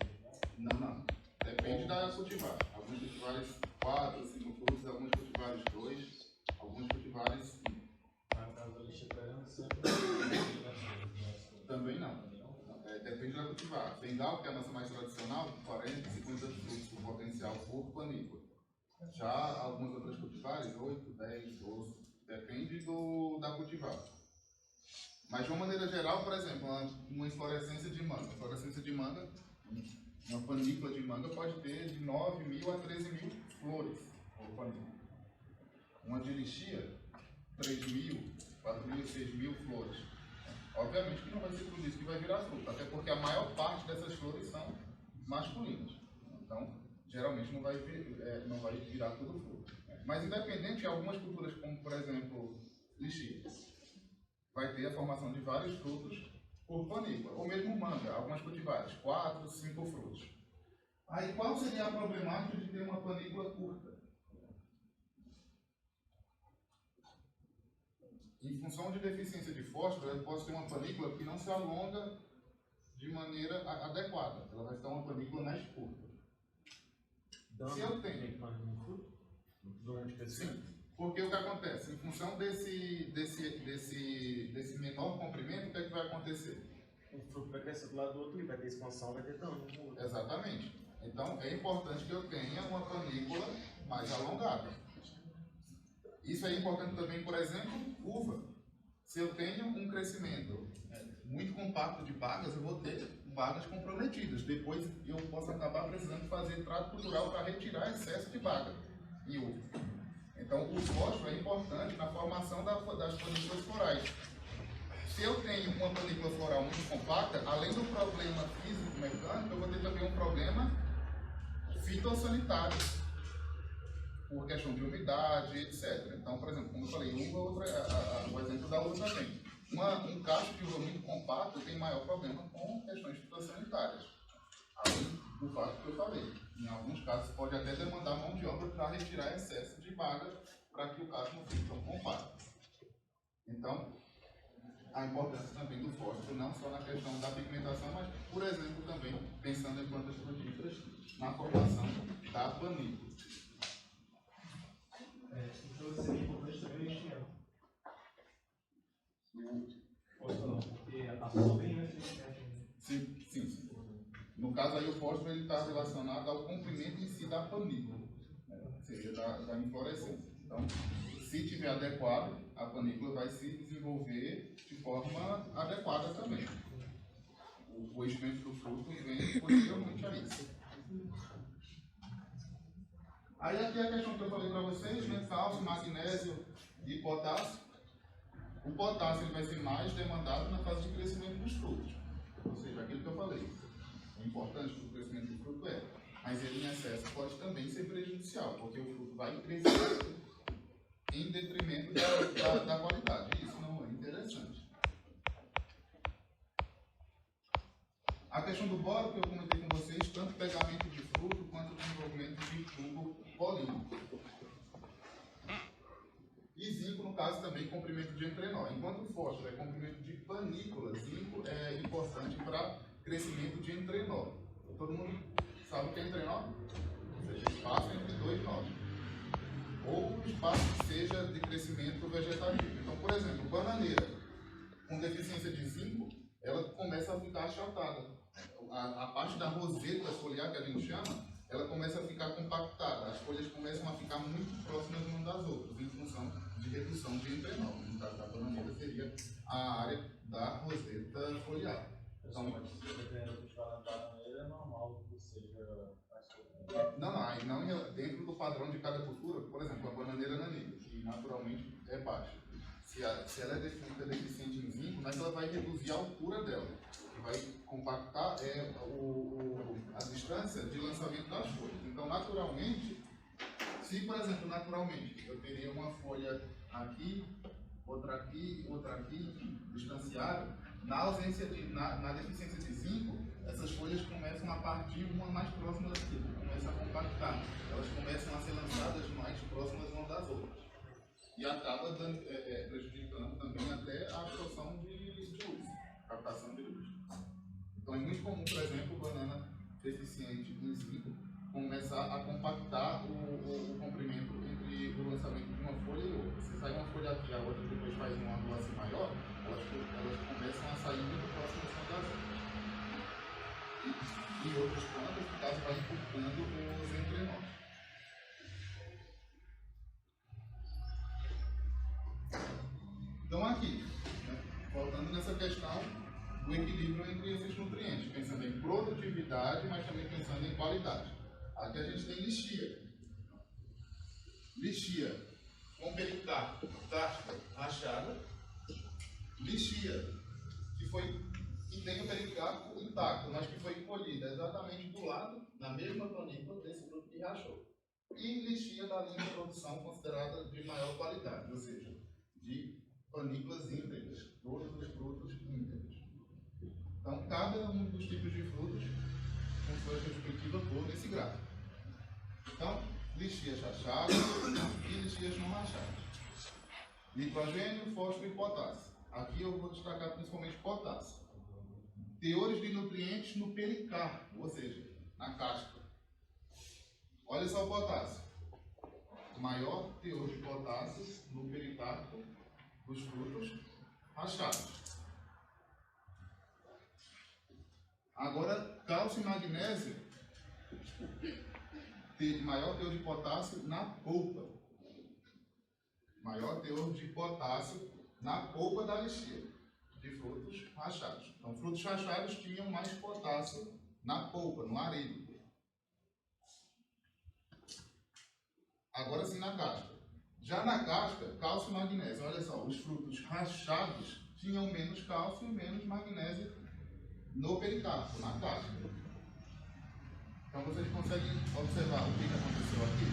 Não. Depende da cultivar. Alguns cultivares 4, 5 frutos, alguns cultivares 2, alguns cultivares 5. Mas no caso da lixia, sempre também não. Depende da cultivar. Bengal, que é a nossa mais tradicional, 40, 50 frutos com potencial por panícula. Já algumas outras cultivares, 8, 10, 12. Depende da cultivar. Mas de uma maneira geral, por exemplo, uma inflorescência de manga. Inflorescência de manga, uma panícula de manga pode ter de 9.000 a 13.000 flores. Uma de lixia, 3.000, 4.000, 6.000 flores. Obviamente que não vai ser tudo isso que vai virar fruta, até porque a maior parte dessas flores são masculinas. Então, geralmente não vai virar tudo fruta. Mas independente de algumas culturas, como por exemplo, lixia, vai ter a formação de vários frutos por panícula, ou mesmo manga, algumas cultivares, 4, 5 frutos. Aí qual seria a problemática de ter uma panícula curta? Em função de deficiência de fósforo, eu posso ter uma panícula que não se alonga de maneira adequada. Ela vai ficar uma panícula mais curta. Se eu tenho... Sim, porque o que acontece? Em função desse menor comprimento, o que é que vai acontecer? Um fruto vai crescer do lado do outro e vai ter expansão, vai ter dano. Exatamente. Então, é importante que eu tenha uma panícula mais alongada. Isso é importante também, por exemplo, uva. Se eu tenho um crescimento muito compacto de bagas, eu vou ter bagas comprometidas. Depois eu posso acabar precisando fazer trato cultural para retirar excesso de baga em uva. Então, o fósforo é importante na formação das panículas florais. Se eu tenho uma panícula floral muito compacta, além do problema físico-mecânico, eu vou ter também um problema fitossanitário, por questão de umidade, etc. Então, por exemplo, como eu falei, uva, o exemplo da uva também. Um cacho de uva muito compacto tem maior problema com questões fitossanitárias. Além do fato que eu falei. Em alguns casos, pode até demandar mão de obra para retirar excesso de baga para que o cacho não fique tão compacto. Então, a importância também do fósforo, não só na questão da pigmentação, mas, por exemplo, também pensando em plantas frutíferas, na formação da panícula. Então seria importante também o enchimento. Porque a flor vem antes do enchimento. Sim. No caso aí, o fósforo está relacionado ao comprimento em si da panícula, seja da inflorescência. Então, se tiver adequado, a panícula vai se desenvolver de forma adequada também. O enchimento do fruto vem posteriormente a isso. Aí aqui a questão que eu falei para vocês, né? Cálcio, magnésio e potássio. O potássio ele vai ser mais demandado na fase de crescimento dos frutos. Ou seja, aquilo que eu falei. O importante para o crescimento do fruto mas ele em excesso pode também ser prejudicial, porque o fruto vai crescer em detrimento da qualidade. Isso não é interessante. A questão do boro que eu comentei com vocês, tanto pegamento de fruto quanto desenvolvimento de tubo polínico. E zinco, no caso, também comprimento de entrenó. Enquanto o fósforo é comprimento de panícula, zinco é importante para crescimento de entrenó. Todo mundo sabe o que é entrenó? Ou seja, espaço entre dois nós. Ou um espaço que seja de crescimento vegetativo. Então, por exemplo, bananeira com deficiência de zinco, ela começa a ficar achatada. A parte da roseta foliar, que a gente chama, ela começa a ficar compactada. As folhas começam a ficar muito próximas umas das outras, em função de redução de entrenol. No caso da bananeira seria a área da roseta foliar. Então, é normal que seja não dentro do padrão de cada cultura, por exemplo, a bananeira nanica, que naturalmente é baixa. Se ela é deficiente em zinco, mas ela vai reduzir a altura dela, que vai compactar a distância de lançamento das folhas. Então, naturalmente, se, por exemplo, eu teria uma folha aqui, outra aqui, distanciada, na deficiência de zinco, essas folhas começam a partir uma mais próxima da outra, começam a compactar. Elas começam a ser lançadas mais próximas umas das outras. E acaba prejudicando também até a absorção de luz, captação de luz. Então é muito comum, por exemplo, banana deficiente em zinco começar a compactar o comprimento entre o lançamento de uma folha e outra. Se sai uma folha aqui e a outra depois faz um ângulo assim maior, elas começam a sair muito próximas umas das outras. E outras plantas, no caso, vai encurtando os entrenós. Então aqui, né, voltando nessa questão do equilíbrio entre esses nutrientes, pensando em produtividade, mas também pensando em qualidade. Aqui a gente tem lixia. Lixia com pericarpo, casca rachada. Lixia que tem o pericarpo intacto, mas que foi colhida exatamente do lado, na mesma panícula desse fruto que rachou. E lixia da linha de produção considerada de maior qualidade, ou seja, de panículas íntegras, todos os frutos íntegros. Então, cada um dos tipos de frutos com sua respectiva cor nesse gráfico. Então, lixias rachadas e lixias não rachadas. Nitrogênio, fósforo e potássio. Aqui eu vou destacar principalmente potássio. Teores de nutrientes no pericarpo, ou seja, na casca. Olha só o potássio. Maior teor de potássio no pericarpo dos frutos rachados. Agora, cálcio e magnésio tem maior teor de potássio na polpa. Maior teor de potássio na polpa da lixia de frutos rachados. Então, frutos rachados tinham mais potássio na polpa, no arilo. Agora sim na casca. Já na casca, cálcio e magnésio. Olha só, os frutos rachados tinham menos cálcio e menos magnésio no pericarpo, na casca. Então vocês conseguem observar o que aconteceu aqui?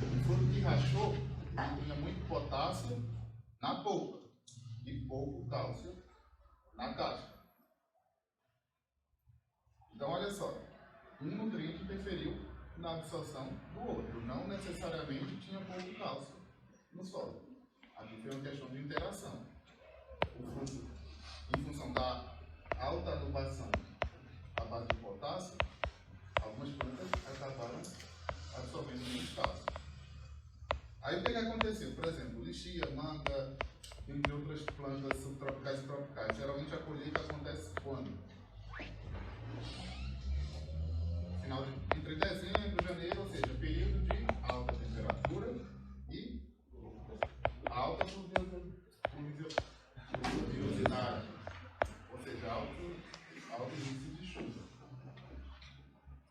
O fruto que rachou tinha muito potássio na polpa e pouco cálcio na casca. Então olha só, um nutriente interferiu na absorção do outro, não necessariamente tinha pouco cálcio no solo. Aqui foi uma questão de interação. O fruto, em função da alta adubação à base de potássio, algumas plantas acabaram absorvendo menos cálcio. Aí o que aconteceu? Por exemplo, lixia, manga, entre outras plantas subtropicais e tropicais. Geralmente a colheita acontece quando? Final entre dezembro e janeiro, ou seja, período de alta temperatura e alta pluviosidade, ou seja, alto índice de chuva.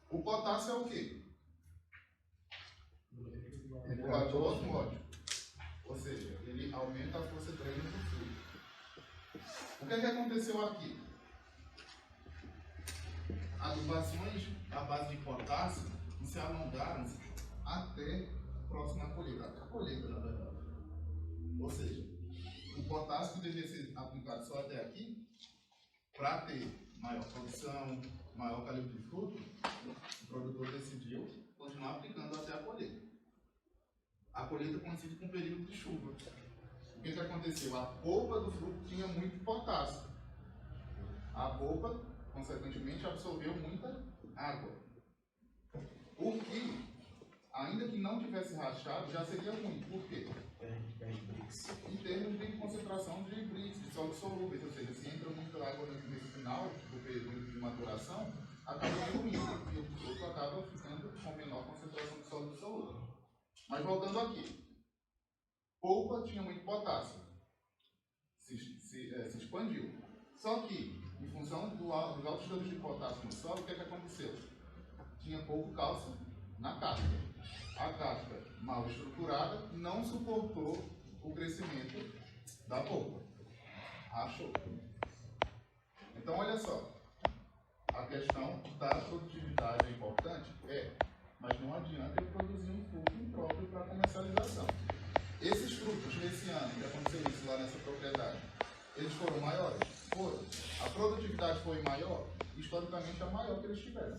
O potássio é o quê? Regulador osmótico, ou seja, ele aumenta a força de dreno do fluido. O que aconteceu aqui? Adubações à base de potássio se alongaram até a próxima colheita, até a colheita, na verdade. Ou seja, o potássio que deveria ser aplicado só até aqui, para ter maior produção, maior calibre de fruto, o produtor decidiu continuar aplicando até a colheita. A colheita coincide com um período de chuva. O que aconteceu? A polpa do fruto tinha muito potássio. A polpa, consequentemente, absorveu muita água. O que, ainda que não tivesse rachado, já seria ruim. Por quê? Em termos de concentração de brix, de sólidos solúveis, ou seja, se entra muita água nesse final do período de maturação, acaba diluindo e o fruto acaba ficando com menor concentração de sólidos solúveis. Mas voltando aqui, polpa tinha muito potássio, se expandiu. Só que, em função dos altos teores de potássio no solo, o que aconteceu? Tinha pouco cálcio na casca. A casca, mal estruturada, não suportou o crescimento da polpa. Rachou. Então, olha só, a questão da produtividade é importante? É. Mas não adianta eu produzir um fruto impróprio para comercialização. Esses frutos, nesse ano, que aconteceu isso lá nessa propriedade, eles foram maiores? Foram. A produtividade foi maior? Historicamente, a maior que eles tiveram.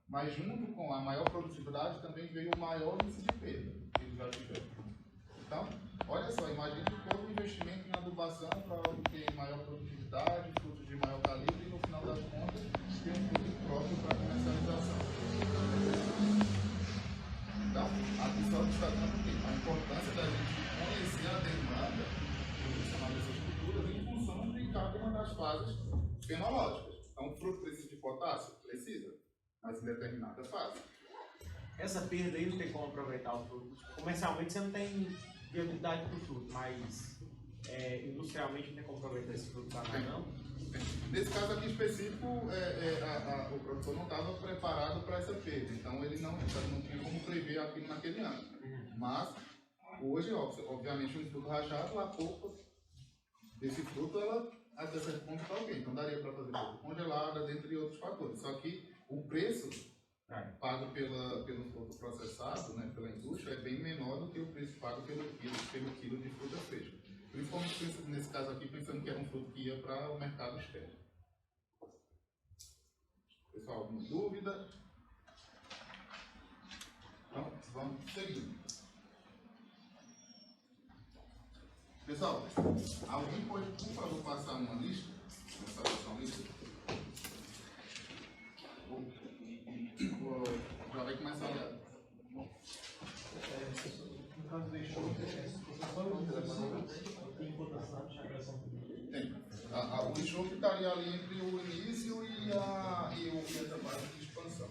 Mas junto com a maior produtividade também veio o maior índice de perda que eles já tiveram. Então, olha só, imagine todo o investimento em adubação para obter maior produtividade, frutos de maior calibre e no final das contas ter um fruto próprio para comercialização. Então, aqui só destacando a importância da gente conhecer a demanda nutricional dessas culturas em função de cada uma das fases fenológicas. Então, o fruto precisa de potássio? Precisa, mas em determinada fase. Essa perda aí não tem como aproveitar o fruto. Comercialmente você não tem viabilidade para o fruto, mas industrialmente não tem como aproveitar esse fruto da mais, não? Nesse caso aqui específico, o produtor não estava preparado para essa perda, então ele não tinha como prever aquilo naquele ano. Mas, hoje, obviamente, um fruto rachado, a polpa desse fruto, ela até certo ponto está ok. Então, daria para fazer polpa congelada, dentre outros fatores. Só que o preço pago pelo fruto processado, né, pela indústria, é bem menor do que o preço pago pelo quilo de fruta fresca. Principalmente nesse caso aqui, pensando que era um fruto que ia para o mercado externo. Pessoal, alguma dúvida? Então, vamos seguindo. Pessoal, alguém pode, por favor, passar uma lista? Começar a passar uma lista? Já vai começar a olhar. No caso do enxofre, tem cotação de agressão também. Tem. O enxofre estaria ali entre o início e essa parte de expansão.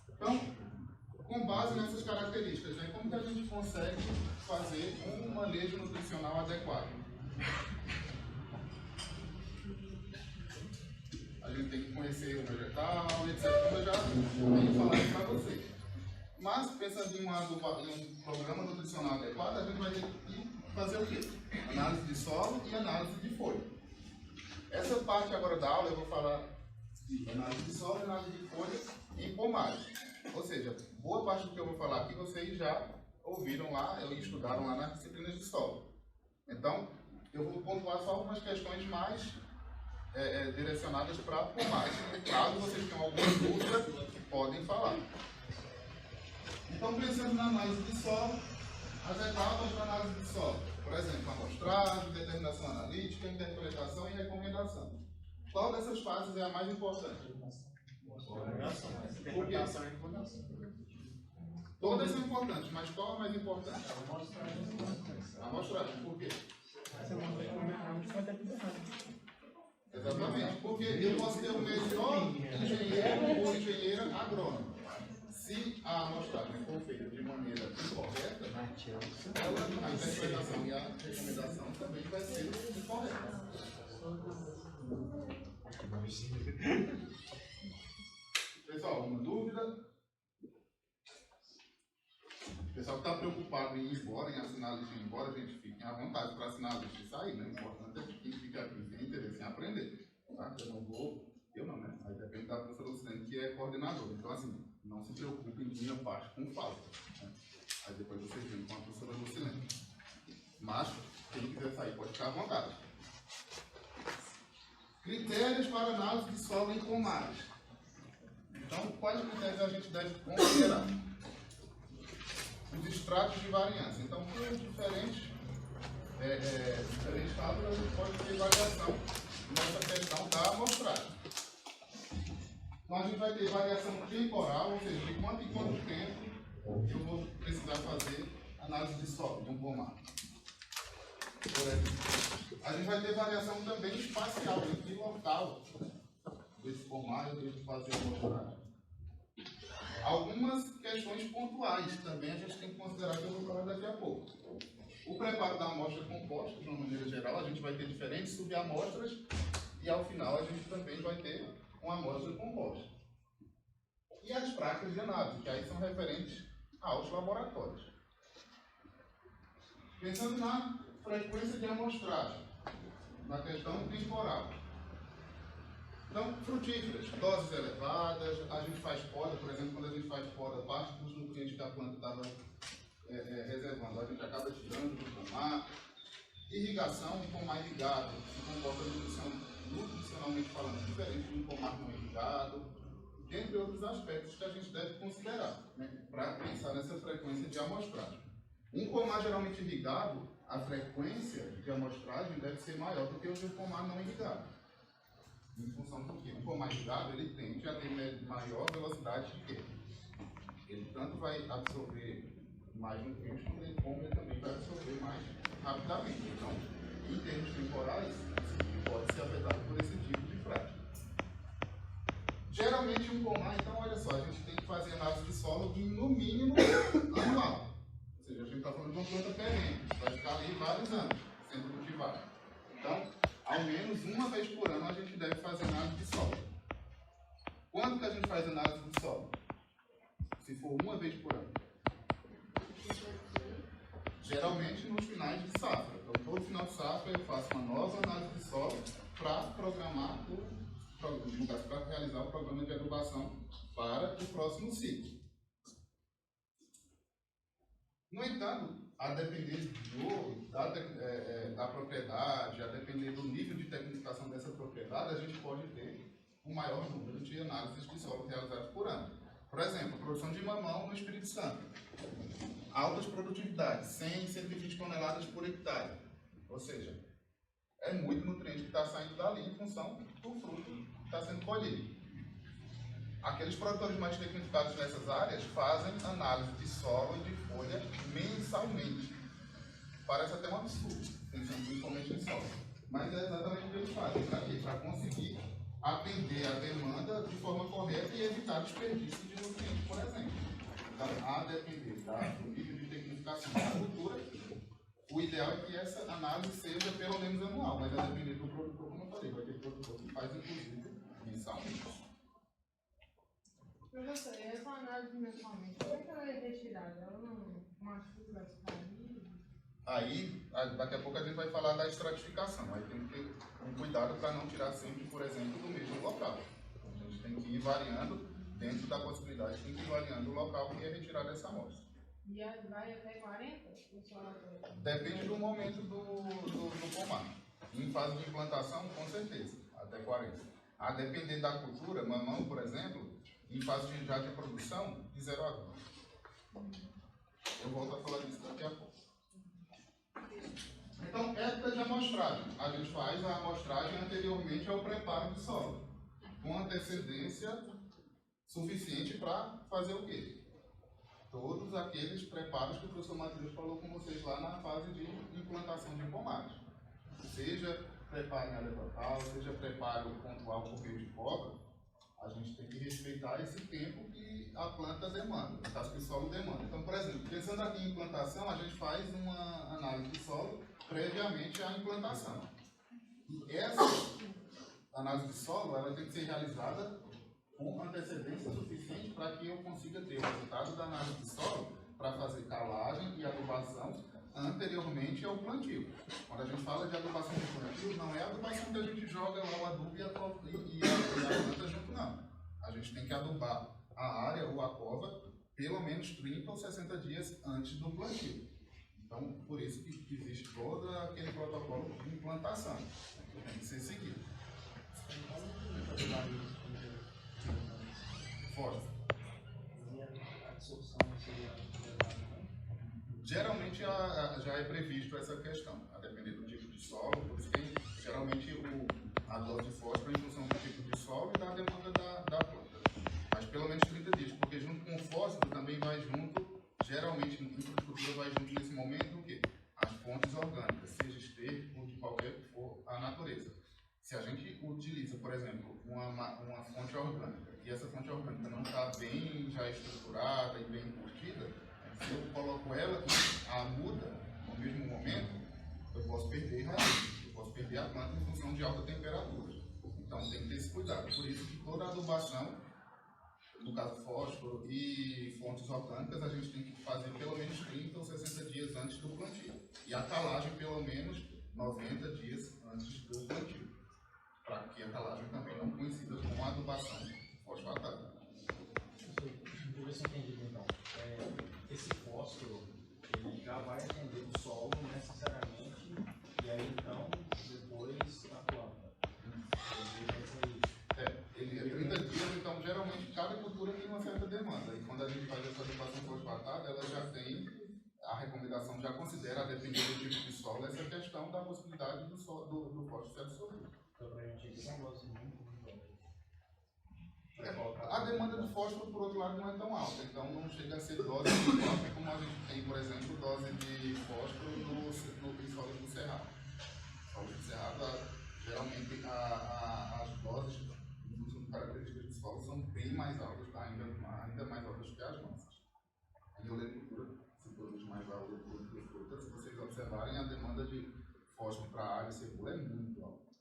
Então, com base nessas características, né, como que a gente consegue fazer um manejo nutricional adequado? A gente tem que conhecer o vegetal, etc. Eu já tenho falado para vocês. Mas, pensando em um programa nutricional adequado, a gente vai ter que fazer o quê? Análise de solo e análise de folha. Essa parte agora da aula eu vou falar de análise de solo e análise de folha em pomagem. Ou seja, boa parte do que eu vou falar aqui vocês já ouviram lá, ou estudaram lá nas disciplinas de solo. Então, eu vou pontuar só algumas questões mais direcionadas para a pomagem. Caso vocês tenham alguma dúvida, podem falar. Então, pensando na análise de solo, as etapas da análise de solo, por exemplo, amostragem, determinação analítica, interpretação e recomendação. Qual dessas fases é a mais importante? Interpretação e recomendação. Todas são importantes, mas qual é a mais importante? A amostragem. Por quê? Exatamente, porque eu posso ter o melhor engenheiro ou engenheira agrônomo. Se a amostragem for feita de maneira incorreta, a interpretação e a recomendação também vai ser incorreta. Pessoal, alguma dúvida? O pessoal que está preocupado em ir embora, em assinar a lista e ir embora, gente, fiquem à vontade para assinar a lista e sair, né? O importante é que quem fica aqui tem interesse em aprender. Tá? Eu não, né? Aí depende da professora Lucilene, que é coordenadora. Então, assim, não se preocupem de minha parte com falta. Né? Aí depois vocês vêm com a professora Lucilene. Mas, quem quiser sair pode ficar à vontade. Critérios para análise de solo em pomagem. Então, quais critérios a gente deve considerar? Os extratos de variância. Então, por diferentes casos, a gente pode ter variação nessa questão da amostragem. Então, a gente vai ter variação temporal, ou seja, de quanto em quanto tempo eu vou precisar fazer análise de solo de um pomar. Por exemplo, a gente vai ter variação também espacial, entre local desse pomar eu devo fazer a amostragem. Algumas questões pontuais também a gente tem que considerar, que eu vou falar daqui a pouco. O preparo da amostra composta, de uma maneira geral, a gente vai ter diferentes subamostras e ao final a gente também vai ter uma amostra composta. E as práticas de análise, que aí são referentes aos laboratórios. Pensando na frequência de amostragem, na questão temporal. Então, frutíferas, doses elevadas, a gente faz poda, por exemplo, quando a gente faz poda, parte dos nutrientes que a planta estava reservando, a gente acaba tirando do pomar. Irrigação, um pomar irrigado, se comporta nutricionalmente falando diferente de um pomar não irrigado, dentre outros aspectos que a gente deve considerar, né, para pensar nessa frequência de amostragem. Um pomar geralmente irrigado, a frequência de amostragem deve ser maior do que o de um pomar não irrigado. Em função do que o pomar irrigado ele tende a ter maior velocidade de quê? Ele tanto vai absorver mais nutrientes, como ele também vai absorver mais rapidamente. Então, em termos temporais, isso pode ser afetado por esse tipo de prática. Geralmente, um pomar, então, olha só, a gente tem que fazer análise de solo de, no mínimo, anual. Ou seja, geralmente nos finais de safra. Então, todo final de safra eu faço uma nova análise de solo para programar para realizar o programa de adubação para o próximo ciclo. No entanto, a depender da propriedade, a depender do nível de tecnificação dessa propriedade, a gente pode ter um maior número de análises de solo realizadas por ano. Por exemplo, produção de mamão no Espírito Santo. Altas produtividades, 100, 120 toneladas por hectare. Ou seja, é muito nutriente que está saindo dali em função do fruto que está sendo colhido. Aqueles produtores mais tecnificados nessas áreas fazem análise de solo e de folha mensalmente. Parece até um absurdo, pensando principalmente em solo. Mas é exatamente o que eles fazem. Para quê? Para conseguir atender a demanda de forma correta e evitar desperdício de nutrientes, por exemplo. Então, a depender do nível de tecnificação da cultura, o ideal é que essa análise seja pelo menos anual, mas a depender do produtor, como eu falei, vai ter produtor que faz, inclusive, mensalmente. Professor, e essa análise mensalmente, como é que ela é retirada? Ela não machuca as raízes? Aí, daqui a pouco a gente vai falar da estratificação. Aí tem que ter um cuidado para não tirar sempre, por exemplo, do mesmo local. A gente tem que ir variando, dentro da possibilidade, tem que ir variando o local que é retirado essa amostra. E vai até 40? Depende do momento do pomar. Em fase de implantação, com certeza, até 40. A depender da cultura, mamão, por exemplo, em fase já de produção, de 0 a 20. Eu volto a falar disso daqui a pouco. Então, época de amostragem. A gente faz a amostragem anteriormente ao preparo do solo, com antecedência suficiente para fazer o quê? Todos aqueles preparos que o professor Matheus falou com vocês lá na fase de implantação de pomagem. Seja preparo em área total, seja preparo pontual por meio de poda, a gente tem que respeitar esse tempo que a planta demanda, no caso que o solo demanda. Então, por exemplo, pensando aqui em implantação, a gente faz uma análise de solo previamente à implantação. E essa análise de solo, ela tem que ser realizada com antecedência suficiente para que eu consiga ter o resultado da análise de solo para fazer calagem e adubação anteriormente ao plantio. Quando a gente fala de adubação de plantio, não é a adubação que a gente joga lá o adubo e a planta junto, não. A gente tem que adubar a área ou a cova pelo menos 30 ou 60 dias antes do plantio. Então, por isso que existe todo aquele protocolo de implantação que tem que ser seguido. Forte. Geralmente já é previsto essa questão, a depender do tipo de solo, por isso que geralmente a dose de fósforo em função do tipo de solo e da demanda da planta. Mas pelo menos 30 dias, porque junto com o fósforo também vai junto, geralmente em infraestrutura vai junto nesse momento o quê? As fontes orgânicas, seja esterco ou de qualquer que for a natureza. Se a gente utiliza, por exemplo, uma fonte orgânica e essa fonte orgânica não está bem já estruturada e bem curtida, se eu coloco ela e a muda no mesmo momento, eu posso perder raiz, eu posso perder a planta em função de alta temperatura. Então tem que ter esse cuidado. Por isso que toda a adubação, no caso fósforo e fontes orgânicas, a gente tem que fazer pelo menos 30 ou 60 dias antes do plantio. E a calagem pelo menos 90 dias antes do plantio, para que a calagem também não coincida com a adubação fosfatada. Deixa eu ver se eu entendi então. Esse fósforo, ele já vai atender o solo necessariamente, e aí então, depois a planta. Ele é 30 dias, então geralmente cada cultura tem uma certa demanda. E quando a gente faz essa adubação fosfatada, ela já tem, a recomendação já considera, a depender do tipo de solo, essa questão da possibilidade do fósforo ser absorvido. Então, pra gente aqui, não gosto muito. A demanda de fósforo, por outro lado, não é tão alta, então não chega a ser dose de fósforo como a gente tem, por exemplo, dose de fósforo no solo do cerrado. No solo do cerrado, geralmente as doses, em função de características do solo, são bem mais altas, ainda mais altas que as nossas. A oleocultura se produz mais a oleocultura que frutas. Se vocês observarem, a demanda de fósforo para a área cebola é muito alta.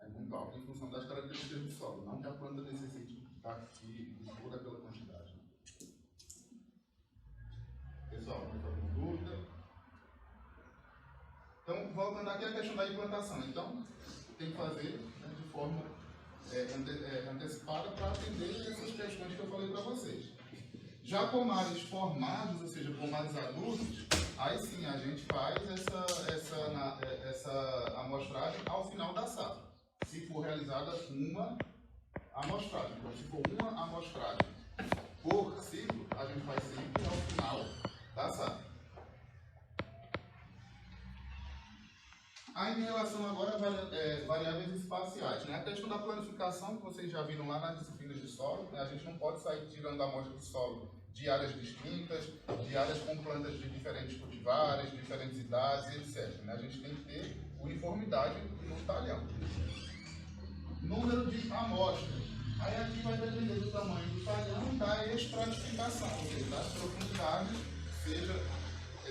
É muito alta em função das características do solo, não que a planta necessite de toda aquela quantidade. Pessoal, mais alguma dúvida? voltando aqui à questão da implantação. Então, tem que fazer, né, de forma antecipada para atender essas questões que eu falei para vocês. Já pomares formados, ou seja, pomares adultos, aí sim a gente faz essa amostragem ao final da safra, se for realizada uma amostragem. Então, se for uma amostragem por ciclo, a gente faz sempre ao final da safra. Ainda em relação agora a variáveis espaciais, né? A questão da planificação, que vocês já viram lá nas disciplinas de solo, né? A gente não pode sair tirando a amostra de solo de áreas distintas, de áreas com plantas de diferentes cultivares, diferentes idades, etc. Né? A gente tem que ter uniformidade no talhão. Número de amostras. Aí aqui vai depender do tamanho do talhão e da estratificação, ou seja, das profundidades, seja,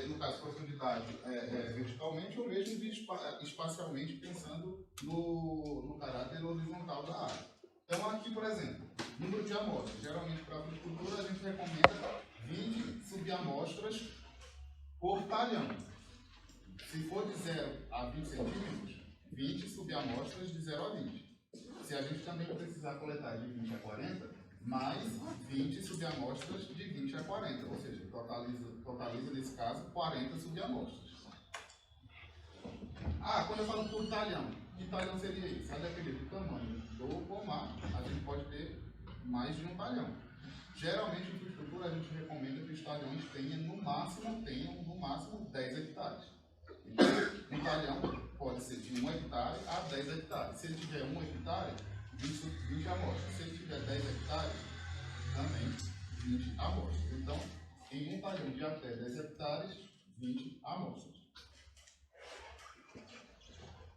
no caso, profundidade verticalmente ou mesmo espacialmente, pensando no caráter horizontal da área. Então aqui, por exemplo, número de amostras. Geralmente para a fruticultura a gente recomenda 20 subamostras por talhão. Se for de 0 a 20 centímetros, 20 subamostras de 0 a 20. Se a gente também precisar coletar de 20 a 40, mais 20 subamostras de 20 a 40, ou seja, totaliza nesse caso 40 subamostras. Quando eu falo por talhão, que talhão seria isso? Vai depender do tamanho do pomar, a gente pode ter mais de um talhão. Geralmente em fruticultura a gente recomenda que os talhões tenham no máximo 10 hectares. Então, um talhão pode ser de 1 hectare a 10 hectares. Se ele tiver 1 hectare, 20 amostras. Se ele tiver 10 hectares, também 20 amostras. Então, em um talhão de até 10 hectares, 20 amostras.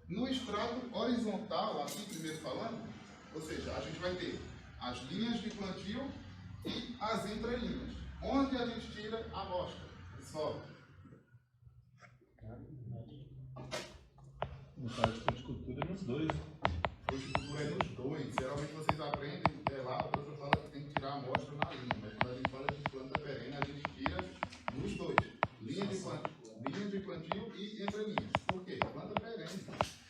No extrato horizontal, aqui primeiro falando, ou seja, a gente vai ter as linhas de plantio e as entrelinhas. Onde a gente tira a amostra de solo? No caso de fruticultura, nos dois. Fruticultura é nos dois. Geralmente vocês aprendem, lá o professor fala que tem que tirar a amostra na linha, mas quando a gente fala de planta perene, a gente tira nos dois. Linha de plantio e entrelinhas. Por quê? Planta perene,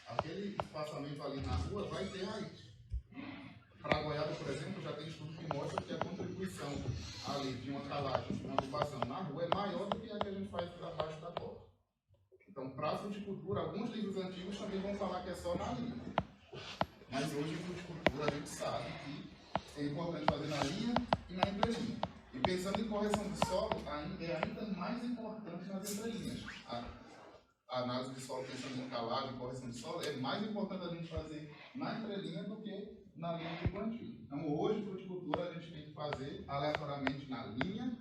aquele espaçamento ali na rua vai ter raiz. Para a goiaba, por exemplo, já tem estudo que mostra que a contribuição ali de uma calagem, de uma adubação na rua é maior do que a que a gente faz abaixo da copa. Então, para a fruticultura, alguns livros antigos também vão falar que é só na linha. Mas hoje, em fruticultura, a gente sabe que é importante fazer na linha e na entrelinha. E pensando em correção de solo, é ainda mais importante nas entrelinhas. A análise de solo pensando em calagem e correção de solo, é mais importante a gente fazer na entrelinha do que na linha de plantio. Então, hoje, em fruticultura, a gente tem que fazer aleatoriamente na linha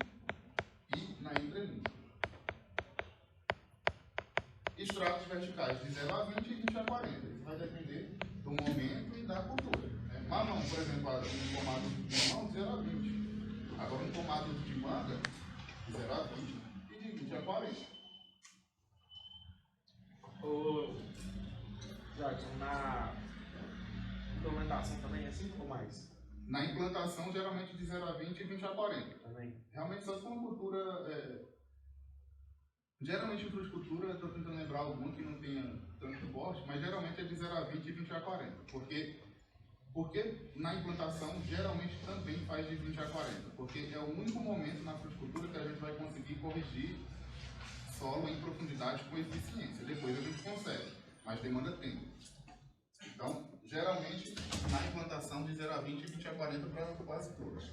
e na entrelinha. Extratos verticais de 0 a 20 e 20 a 40. Isso vai depender do momento e da cultura. Mamão, por exemplo, um pomado de mamão de 0 a 20. Agora um pomado de manga de 0 a 20 e de 20 a 40. Jackson, na implementação também é assim ou mais? Na implantação, geralmente de 0 a 20 e 20 a 40. Também. Realmente só se for uma cultura... Geralmente em fruticultura, eu estou tentando lembrar algum que não tenha tanto porte, mas geralmente é de 0 a 20 e 20 a 40. Porque na implantação, geralmente também faz de 20 a 40. Porque é o único momento na fruticultura que a gente vai conseguir corrigir solo em profundidade com eficiência. Depois a gente consegue, mas demanda tempo. Então, geralmente, na implantação de 0 a 20 e 20 a 40 para quase todas.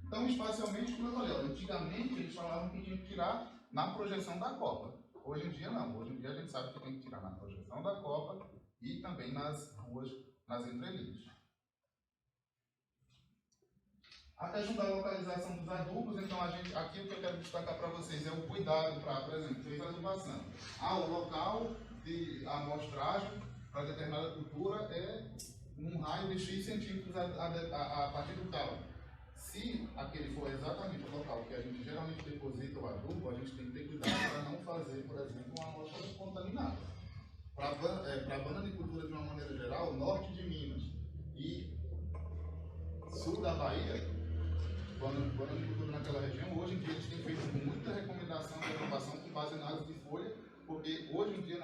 Então, espacialmente, como eu falei, antigamente eles falavam que tinha que tirar na projeção da copa. Hoje em dia não. Hoje em dia a gente sabe que tem que tirar na projeção da copa e também nas ruas, nas entrelinhas. A questão da localização dos adubos, então aqui o que eu quero destacar para vocês é o cuidado para, por exemplo, fez a adubação. O local de amostragem para determinada cultura é num raio de X centímetros a partir do caule. Se aquele for exatamente o local que a gente geralmente deposita o adubo, a gente tem que ter cuidado para não fazer, por exemplo, uma amostra contaminada. Para a bananicultura, de uma maneira geral, norte de Minas e sul da Bahia, bananicultura naquela região, hoje em dia eles têm feito muita recomendação de adubação com base em análise de folha, porque hoje em dia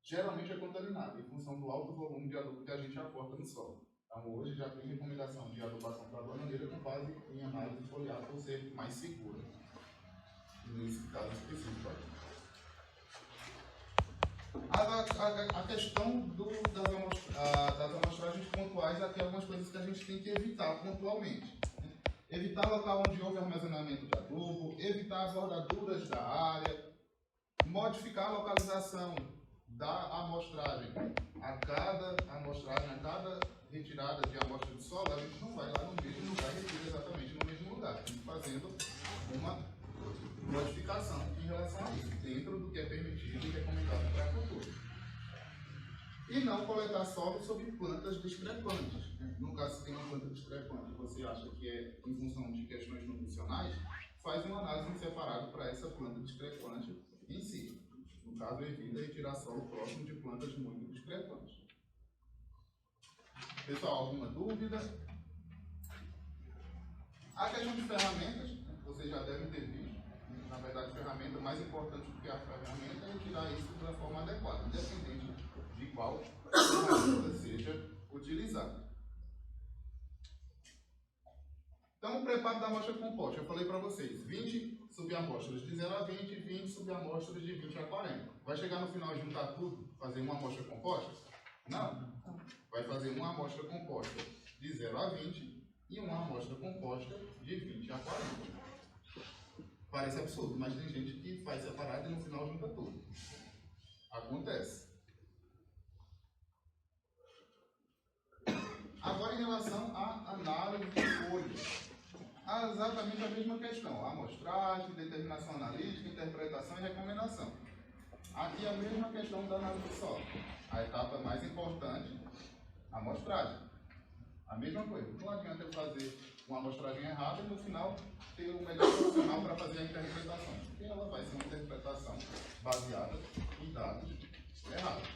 geralmente é contaminada, em função do alto volume de adubo que a gente aporta no solo. Então, hoje já tem recomendação de adubação para a bananeira com base em análise foliar por ser mais segura. Nesse caso específico aqui. A questão das amostragens pontuais, aqui algumas coisas que a gente tem que evitar pontualmente. Evitar local onde houve armazenamento de adubo, evitar as bordaduras da área, modificar a localização da amostragem. A cada amostragem, a cada retirada de amostra de solo, a gente não vai lá no mesmo lugar e retira exatamente no mesmo lugar. Estamos fazendo uma modificação em relação a isso, dentro do que é permitido e recomendado para a cultura. E não coletar solo sobre plantas discrepantes. No caso, se tem uma planta discrepante, você acha que é em função de questões nutricionais, faz uma análise em separado para essa planta discrepante em si. No caso, evita retirar solo próximo de plantas muito discrepantes. Pessoal, alguma dúvida? A questão de ferramentas, vocês já devem ter visto. Na verdade, a ferramenta mais importante do que a ferramenta é retirar isso da forma adequada, independente de qual ferramenta seja utilizada. Então, o preparo da amostra composta, eu falei para vocês, 20 subamostras de 0 a 20, 20 subamostras de 20 a 40. Vai chegar no final e juntar tudo, fazer uma amostra composta? Não. Vai fazer uma amostra composta de 0 a 20 e uma amostra composta de 20 a 40. Parece absurdo, mas tem gente que faz separado e no final junta tudo. Acontece. Agora, em relação à análise de folha. Exatamente a mesma questão. Amostragem, determinação analítica, interpretação e recomendação. Aqui a mesma questão da análise de solo. A etapa mais importante, a amostragem. A mesma coisa. Não adianta eu fazer uma amostragem errada e no final ter o melhor profissional para fazer a interpretação. Porque ela vai ser uma interpretação baseada em dados errados.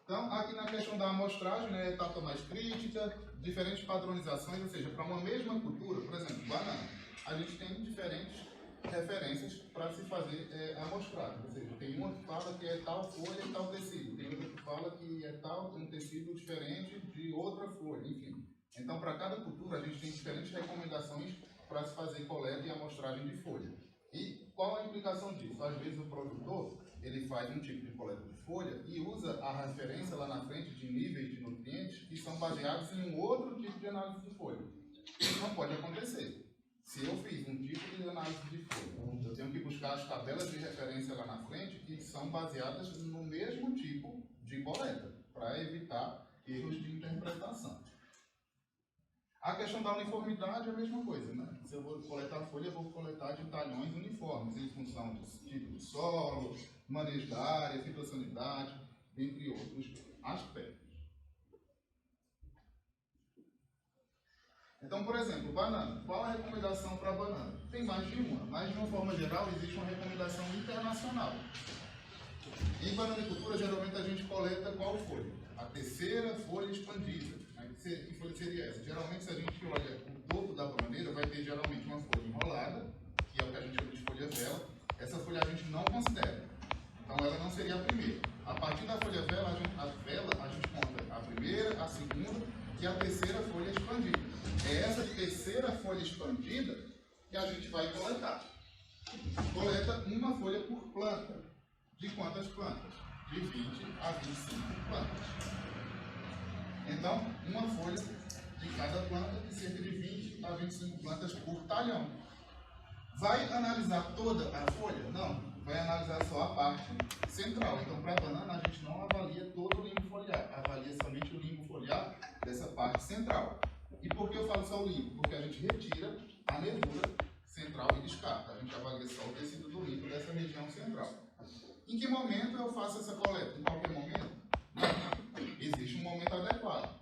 Então, aqui na questão da amostragem, né, etapa mais crítica, diferentes padronizações, ou seja, para uma mesma cultura, por exemplo, banana, a gente tem diferentes referências para se fazer a amostragem. Ou seja, tem uma que fala que é tal folha e tal tecido, tem outra que fala que é tal um tecido diferente de outra folha, enfim. Então, para cada cultura, a gente tem diferentes recomendações para se fazer coleta e amostragem de folha. E qual a implicação disso? Às vezes o produtor ele faz um tipo de coleta de folha e usa a referência lá na frente de níveis de nutrientes que são baseados em um outro tipo de análise de folha. Isso não pode acontecer. Se eu fiz um tipo de análise de folha, eu tenho que buscar as tabelas de referência lá na frente que são baseadas no mesmo tipo de coleta, para evitar erros de interpretação. A questão da uniformidade é a mesma coisa, né? Se eu vou coletar folha, eu vou coletar de talhões uniformes, em função do tipo de solo, manejo da área, fitossanidade, entre outros aspectos. Então, por exemplo, banana. Qual a recomendação para banana? Tem mais de uma, mas de uma forma geral existe uma recomendação internacional. Em bananicultura, geralmente a gente coleta qual folha? A terceira folha expandida. Que folha seria essa? Geralmente, se a gente olha o topo da bananeira, vai ter geralmente uma folha enrolada, que é o que a gente chama de folha vela. Essa folha a gente não considera. Então, ela não seria a primeira. A partir da folha vela, a gente conta a primeira, a segunda e a terceira folha expandida. É essa terceira folha expandida que a gente vai coletar. Coleta uma folha por planta. De quantas plantas? De 20 a 25 plantas. Então, uma folha de cada planta, de cerca de 20 a 25 plantas por talhão. Vai analisar toda a folha? Não. Vai analisar só a parte central. Então, para a banana, a gente não avalia todo o limbo foliar. Avalia somente o limbo foliar dessa parte central. E por que eu falo só o limbo? Porque a gente retira a nervura central e descarta. A gente avalia só o tecido do limbo dessa região central. Em que momento eu faço essa coleta? Em qualquer momento? Não. Existe um momento adequado,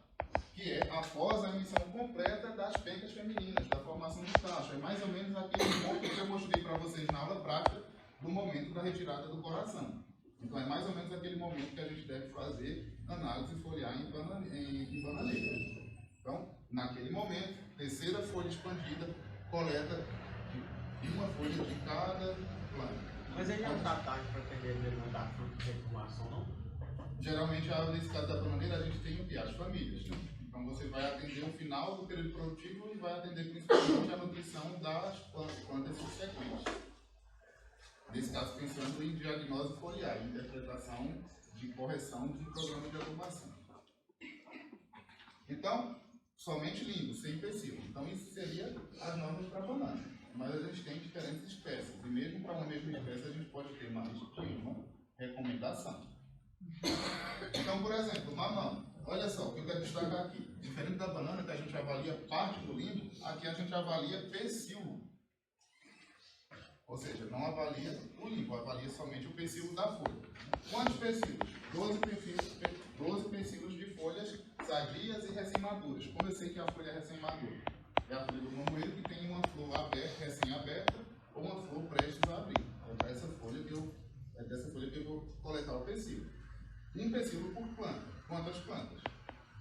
que é após a emissão completa das pencas femininas, da formação do tacho. É mais ou menos aquele ponto que eu mostrei para vocês na aula prática do momento da retirada do coração. Então é mais ou menos aquele momento que a gente deve fazer análise foliar em bananeira. Então, naquele momento, terceira folha expandida, coleta de uma folha de cada planta. Mas ele não tá tarde para atender a demanda da fruta de reformação, não? Geralmente, nesse caso da bananeira, a gente tem o quê? As famílias, né? Então você vai atender o final do período produtivo e vai atender principalmente a nutrição das plantas subsequentes. Nesse caso, pensando em diagnose foliar, interpretação de correção de programa de adubação. Então, somente limbo, sem pecíolo. Então, isso seria as normas para banana. Mas a gente tem diferentes espécies. E mesmo para uma mesma espécie, a gente pode ter mais de uma recomendação. Então, por exemplo, mamão. Olha só, o que eu quero destacar aqui. Diferente da banana, que a gente avalia parte do limbo, aqui a gente avalia pecíolo. Ou seja, não avalia o limbo, avalia somente o pecíolo da folha. Quantos pecíolos? 12 pecíolos de folhas sadias e recém-maduras. Como eu sei que a folha é recém-madura? É a folha do mamoeiro que tem uma flor aberta, recém-aberta, ou uma flor prestes a abrir. Então, é dessa folha que eu vou coletar o pecíolo. Um pecíolo por planta. Quantas plantas?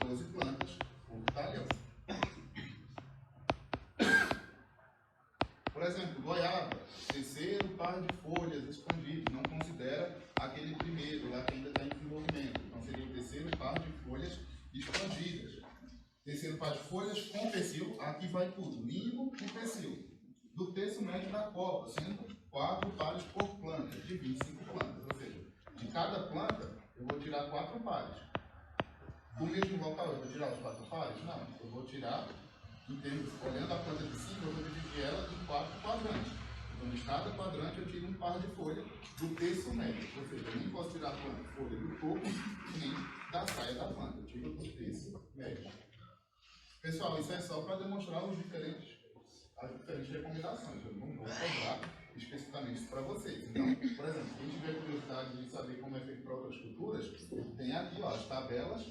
12 plantas por talhão. Por exemplo, goiaba, terceiro par de folhas expandido, não considera aquele primeiro lá que ainda está em desenvolvimento. Então seria o terceiro par de folhas expandidas. Terceiro par de folhas com pecíolo, aqui vai tudo, limbo e pecíolo. Do terço médio da copa, sendo 4 pares por planta, de 25 plantas. Ou seja, de cada planta eu vou tirar 4 pares. Do mesmo local eu vou tirar os 4 pares? Não, eu vou tirar. Olhando a planta de cima, eu vou dividir ela em 4 quadrantes. Então, de cada quadrante, eu tiro um par de folha do terço médio. Ou seja, eu nem posso tirar a folha do topo, nem da saia da planta. Eu tiro do terço médio. Pessoal, isso é só para demonstrar as diferentes recomendações. Eu não vou cobrar especificamente isso para vocês. Então, por exemplo, quem tiver curiosidade de saber como é feito para outras culturas, tem aqui ó, as tabelas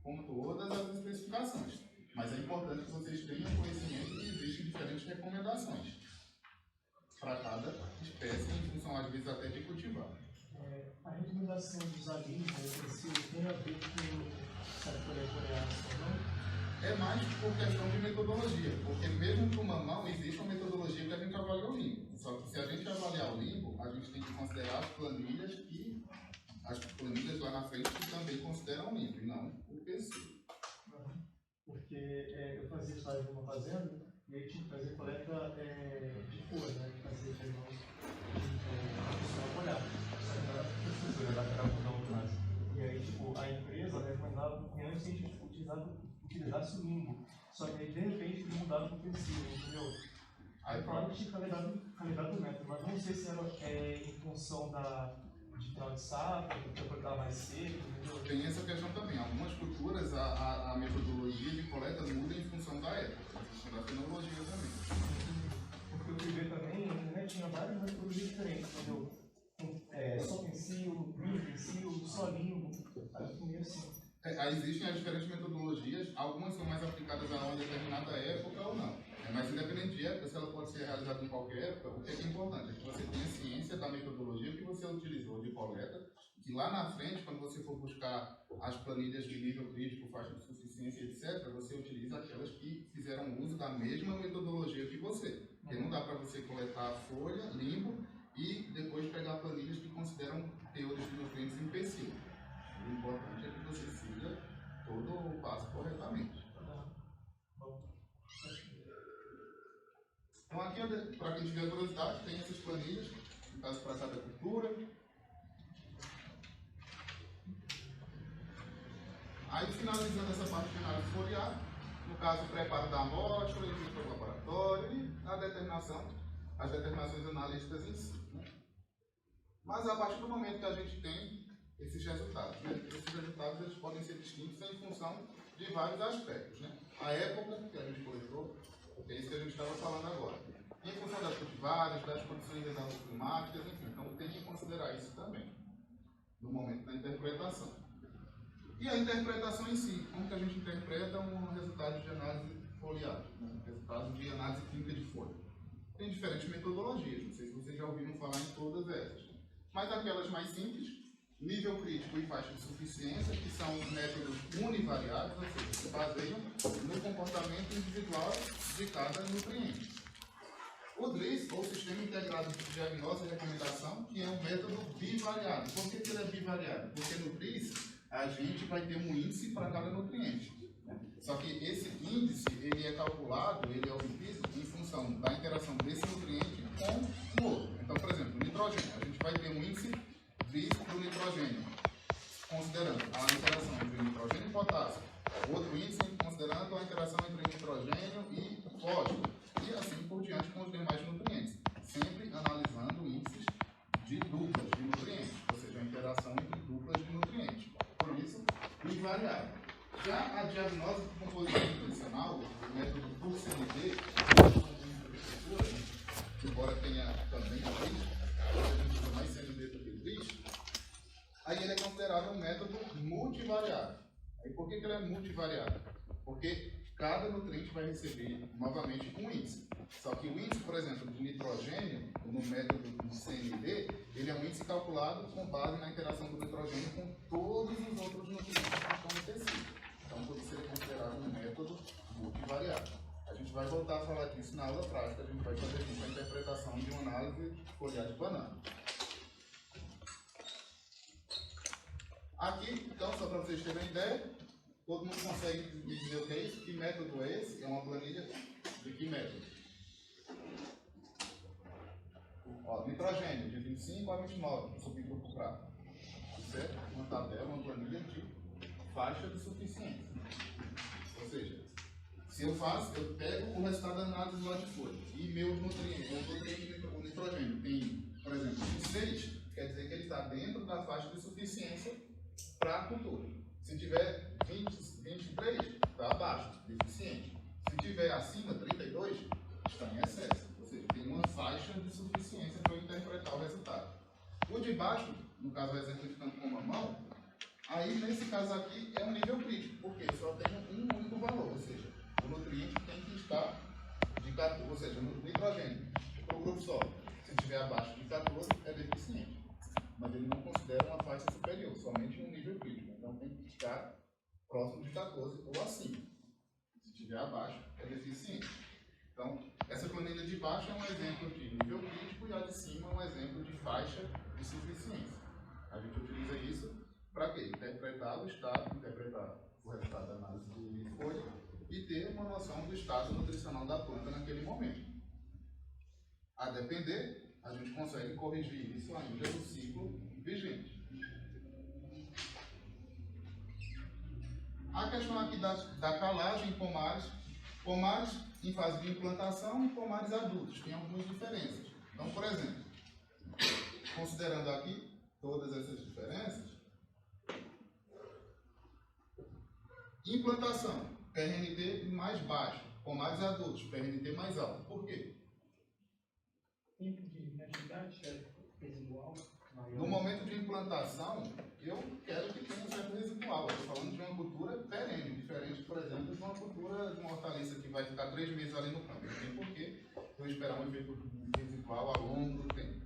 com todas as especificações. Mas é importante que vocês tenham conhecimento que existem diferentes recomendações para cada espécie, em função, às vezes, até de cultivar. A recomendação dos alimentos, tem a ver com a coreana, É mais por questão de metodologia, porque mesmo para o mamão existe uma metodologia que a gente avalia o limbo. Só que se a gente avaliar o limbo, a gente tem que considerar as planilhas lá na frente que também consideram o limbo, e não o pecíolo. Porque eu fazia estágio numa fazenda e aí tinha que fazer coleta de folha, né? Fazer reunião de molhada. E aí, tipo, a empresa recomendava que antes a gente utilizasse o limbo. Só que aí, de repente, eles mudaram para o pecíolo, entendeu? Aí falaram que tinha calendário do método, mas não sei se era em função de final de safra, para cortar mais seco, entendeu? Tem essa questão também. Algumas culturas, a metodologia de coleta muda em função da época, em função da tecnologia também. Porque eu fui ver também, na internet tinha várias metodologias diferentes, entendeu? Só pecíolo, mini pecíolo, só limbo. Aí eu fui meio assim. Existem as diferentes metodologias, algumas são mais aplicadas a uma determinada época ou não. Mas independente de época, se ela pode ser realizada em qualquer época, o que é importante é que você tenha ciência da metodologia que você utilizou de coleta, que lá na frente, quando você for buscar as planilhas de nível crítico, faixa de suficiência, etc., você utiliza aquelas que fizeram uso da mesma metodologia que você. Porque não dá para você coletar a folha, limbo, e depois pegar planilhas que consideram teores de nutrientes em pecíolo. O importante é que você siga todo o passo corretamente. Então aqui, para quem tiver curiosidade, tem essas planilhas, no caso para cada cultura. Aí finalizando essa parte de análise foliar, no caso preparo da amostra, envio para o laboratório e as determinações analíticas em si. Né? Mas a partir do momento que a gente tem esses resultados, né? Esses resultados eles podem ser distintos em função de vários aspectos. Né? A época que a gente coletou, é isso que a gente estava falando agora. Em função das cultivares, das condições climáticas, enfim, então tem que considerar isso também, no momento da interpretação. E a interpretação em si, como que a gente interpreta um resultado de análise foliar, um resultado de análise clínica de folha. Tem diferentes metodologias, não sei se vocês já ouviram falar em todas essas, mas aquelas mais simples, nível crítico e faixa de suficiência, que são métodos univariados, ou seja, se baseiam no comportamento individual de cada nutriente. O DRIS, ou Sistema Integrado de Diagnóstico e Recomendação, que é um método bivariado. Por que ele é bivariado? Porque no DRIS a gente vai ter um índice para cada nutriente. Só que esse índice ele é calculado, ele é obtido em função da interação desse nutriente com o outro. Então, por exemplo, o nitrogênio. A gente vai ter um índice DRIS para o nitrogênio, considerando a interação entre nitrogênio e potássio. Outro índice considerando a interação entre nitrogênio e fósforo. E assim por diante com os demais nutrientes. Sempre analisando índices de duplas de nutrientes, ou seja, a interação entre duplas de nutrientes. Por isso, invariável. Já a diagnose de composição nutricional, o método por CNT, embora tenha também a DRIS, a gente usa mais CNT do que DRIS, aí ele é considerado um método multivariável. Aí por que ele é multivariável? Porque cada nutriente vai receber novamente um índice. Só que o índice, por exemplo, de nitrogênio, no método do CND, ele é um índice calculado com base na interação do nitrogênio com todos os outros nutrientes que estão no tecido. Então, por isso ele é considerado um método multivariável. A gente vai voltar a falar disso na aula prática, a gente vai fazer isso, a interpretação de uma análise foliar de banana. Aqui, então, só para vocês terem uma ideia, todo mundo consegue me dizer o que é isso? Que método é esse? É uma planilha de que método? Ó, nitrogênio, de 25 a 29, no subgrupo prata. Certo? Uma tabela, uma planilha de faixa de suficiência. Ou seja, se eu faço, eu pego o resultado da análise lá de folha e meus nutrientes, o nitrogênio tem, por exemplo, 26, quer dizer que ele está dentro da faixa de suficiência para a cultura. Se tiver 23, está abaixo, deficiente. Se tiver acima, 32, está em excesso. Ou seja, tem uma faixa de suficiência para eu interpretar o resultado. O de baixo, no caso exemplificando com uma mão, aí nesse caso aqui é um nível crítico, porque só tem um único valor, ou seja, o nutriente tem que estar de 14, ou seja, no nitrogênio, para o grupo sólido, se estiver abaixo de 14, é deficiente. Mas ele não considera uma faixa superior, somente um nível crítico. Então tem que estar próximo de 14 ou acima. Se estiver abaixo, é deficiente. Então, essa planilha de baixo é um exemplo de nível crítico e a de cima é um exemplo de faixa de suficiência. A gente utiliza isso para quê? Interpretar o estado, interpretar o resultado da análise de folha e ter uma noção do estado nutricional da planta naquele momento. A depender, a gente consegue corrigir isso ainda no ciclo vigente. A questão aqui da calagem em pomares. Pomares em fase de implantação e pomares adultos. Tem algumas diferenças. Então, por exemplo, considerando aqui todas essas diferenças, implantação, PRNT mais baixo, pomares adultos, PRNT mais alto. Por quê? Tempo de atividade é residual maior. No momento de implantação, eu quero que tenha um certo residual. Eu estou falando de uma cultura perene, diferente, por exemplo, de uma cultura de uma hortaliça que vai ficar 3 meses ali no campo. Não tem porquê eu esperar um efeito residual ao longo do tempo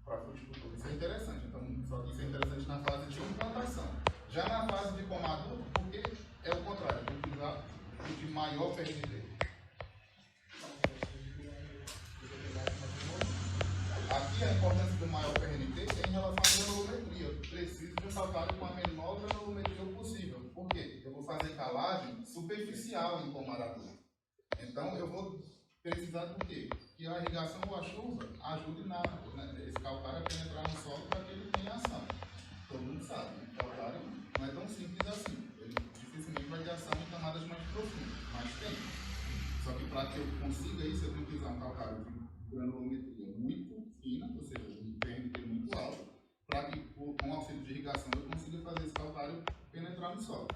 para a fruticultura. Isso é interessante. Então, só que isso é interessante na fase de implantação. Já na fase de pomar adulto, porque é o contrário, eu vou utilizar o de maior PRNT. Aqui a importância do maior PRNT é em relação à granulometria. Eu preciso de um calcário com a menor granulometria possível. Por quê? Eu vou fazer calagem superficial em pomar adulto. Então eu vou precisar do quê? Que a irrigação ou a chuva ajude esse calcário a penetrar no solo para que ele tenha ação. Todo mundo sabe, né? O calcário não é tão simples assim. Ele dificilmente vai ter ação em camadas mais profundas, mas tem. Só que para que eu consiga isso, eu tenho que usar um calcário de granulometria muito fina, ou seja, um PRNT muito alto, para que com auxílio de irrigação eu consiga fazer esse calcário penetrar no solo.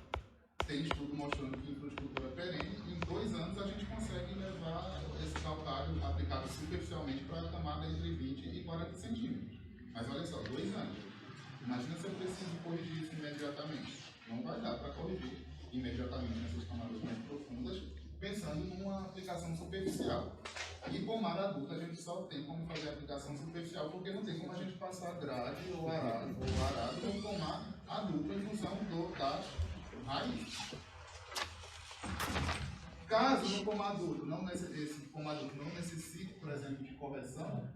Tem estudo mostrando que em infraestrutura perene, em 2 anos a gente consegue levar esse calcário aplicado superficialmente para a camada entre 20 e 40 centímetros. Mas olha só, 2 anos. Imagina se eu preciso corrigir isso imediatamente. Não vai dar para corrigir imediatamente nessas camadas mais profundas, pensando numa aplicação superficial. E pomar adulto a gente só tem como fazer a aplicação superficial porque não tem como a gente passar grade ou arado com pomar adulto em função das raízes. Caso no pomo adulto esse pomo adulto não necessite, por exemplo, de correção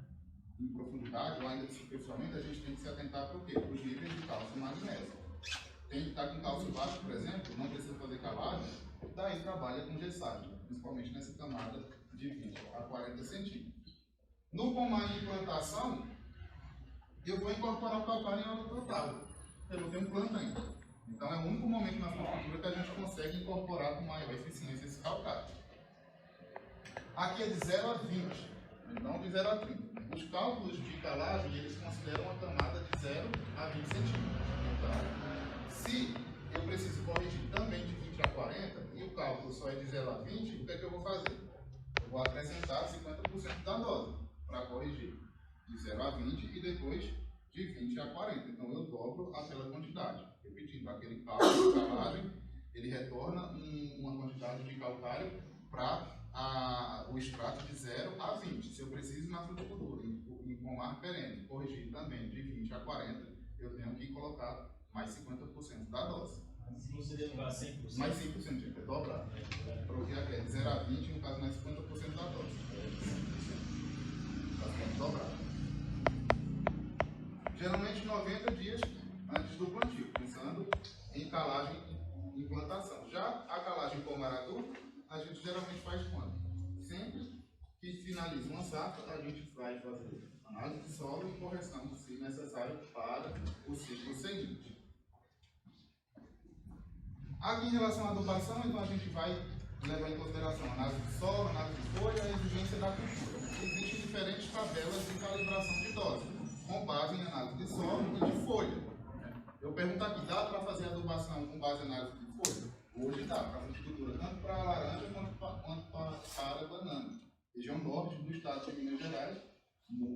em profundidade ou ainda superficialmente, a gente tem que se atentar para o quê? Para os níveis de cálcio e magnésio. Tem que estar com cálcio baixo, por exemplo, não precisa fazer calagem, daí trabalha com gessagem, principalmente nessa camada de 20 a 40 centímetros. No pomar em implantação, eu vou incorporar o calcário em aula total. Eu não tenho planta ainda. Então é o único momento na floricultura que a gente consegue incorporar com maior eficiência esse calcário. Aqui é de 0 a 20, não de 0 a 30. Os cálculos de calagem, eles consideram uma camada de 0 a 20 centímetros. Então, se eu preciso corrigir também de 20 a 40 e o cálculo só é de 0 a 20, o que é que eu vou fazer? Eu vou acrescentar 50% da dose para corrigir de 0 a 20 e depois de 20 a 40. Então eu dobro aquela quantidade. Repetindo, aquele cálculo de calagem, ele retorna uma quantidade de calcário para o extrato de 0 a 20. Se eu preciso na fruticultura, em pomar perene, corrigir também de 20 a 40, eu tenho que colocar mais 50% da dose. Não seria no caso 100%? Mais 5%, gente, é dobrar. Porque aqui é de 0 a 20, no caso mais 50% da dose. Basicamente dobrado. Geralmente 90 dias antes do plantio, pensando em calagem e implantação. Já a calagem pomar adulto, a gente geralmente faz quando? Sempre que finaliza uma safra, a gente vai fazer análise de solo e correção, se necessário, para o ciclo seguinte. Aqui em relação à adubação, então a gente vai levar em consideração análise de solo, análise de folha e a exigência da cultura. Existem diferentes tabelas de calibração de dose, com base em análise de solo e de folha. Eu pergunto aqui, dá para fazer adubação com base em análise de folha? Hoje dá, para a fruticultura, tanto para a laranja quanto para a banana. Região norte do estado de Minas Gerais,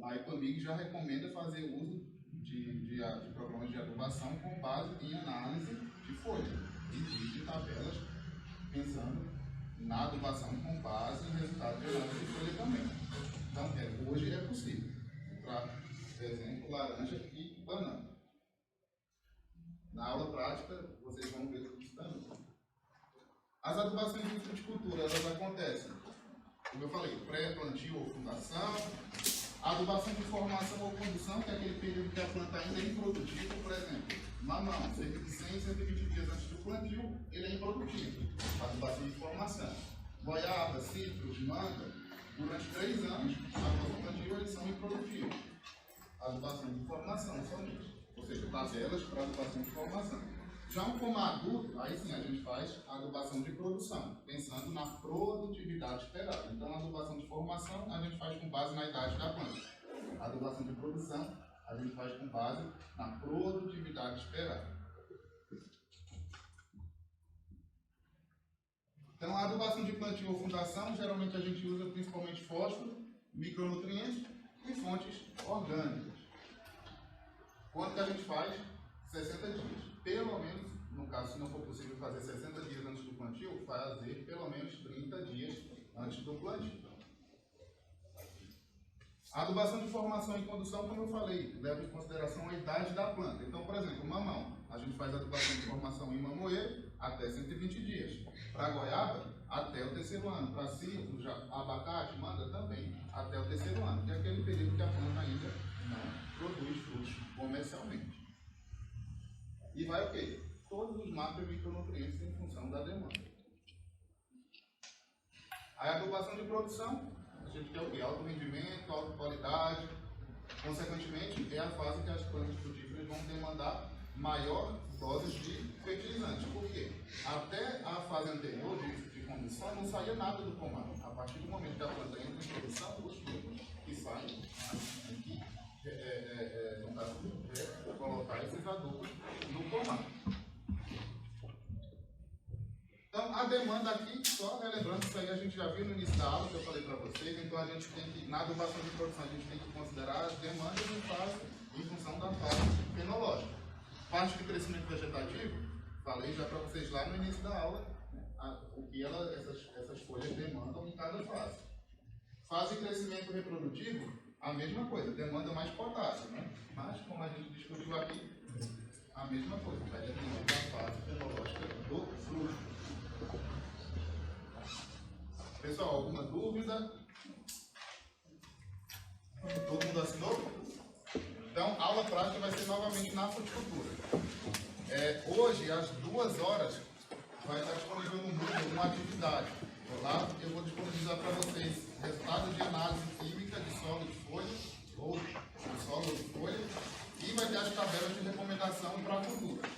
a Ipamig já recomenda fazer uso de programas de adubação com base em análise de folha. Existem tabelas pensando na adubação com base em resultado de análise de folha também. Então, hoje é possível, para, por exemplo, laranja e banana. Na aula prática, vocês vão ver isso também. As adubações de fruticultura, elas acontecem, como eu falei, pré-plantio ou fundação. A adubação de formação ou condução, que é aquele período que a planta ainda é improdutiva, por exemplo, mamão, cerca de 100 a 120 dias antes do plantio, ele é improdutivo. Adubação de formação. Goiaba, citros, manga, durante 3 anos, após o plantio, eles são improdutivos. Adubação de formação, somente. Ou seja, tabelas para adubação de formação. Já um pomar adulto, aí sim a gente faz a adubação de produção, pensando na produtividade esperada. Então, a adubação de formação a gente faz com base na idade da planta. A adubação de produção a gente faz com base na produtividade esperada. Então, a adubação de plantio ou fundação, geralmente a gente usa principalmente fósforo, micronutrientes e fontes orgânicas. Quanto que a gente faz? 60 dias. Pelo menos, no caso, se não for possível fazer 60 dias antes do plantio, fazer pelo menos 30 dias antes do plantio. A adubação de formação e condução, como eu falei, leva em consideração a idade da planta. Então, por exemplo, mamão, a gente faz a adubação de formação em mamoeiro até 120 dias. Para goiaba, até o 3º ano. Para citros, abacate, manga também até o 3º ano, que é aquele período que a planta ainda não produz frutos comercialmente. E vai o quê? Todos os macro e micronutrientes em função da demanda. Aí a adubação de produção, a gente quer o quê? Alto rendimento, alta qualidade. Consequentemente, é a fase que as plantas frutíferas vão demandar maior dose de fertilizante. Por quê? Até a fase anterior de condução não saía nada do pomar. A partir do momento que a planta entra em produção, os frutos que saem aqui, no caso, colocar esses adubos no pomar. Então, a demanda aqui, só relembrando, isso aí a gente já viu no início da aula, que eu falei para vocês, então a gente tem que, na adubação de produção, a gente tem que considerar as demandas em função da fase fenológica. Parte de crescimento vegetativo, falei já para vocês lá no início da aula, o que essas folhas demandam em cada fase. Fase de crescimento reprodutivo, a mesma coisa, demanda mais potássio, né? Mas, como a gente discutiu aqui, a mesma coisa, vai depender da fase fenológica do fruto. dúvida? Todo mundo assinou? Então, a aula prática vai ser novamente na fruticultura. Hoje, às 2 horas, vai estar disponível no Moodle uma atividade. Lá eu vou disponibilizar para vocês resultados de análise química de solo de folha, ou de solo de folha, e vai ter as tabelas de recomendação para a cultura.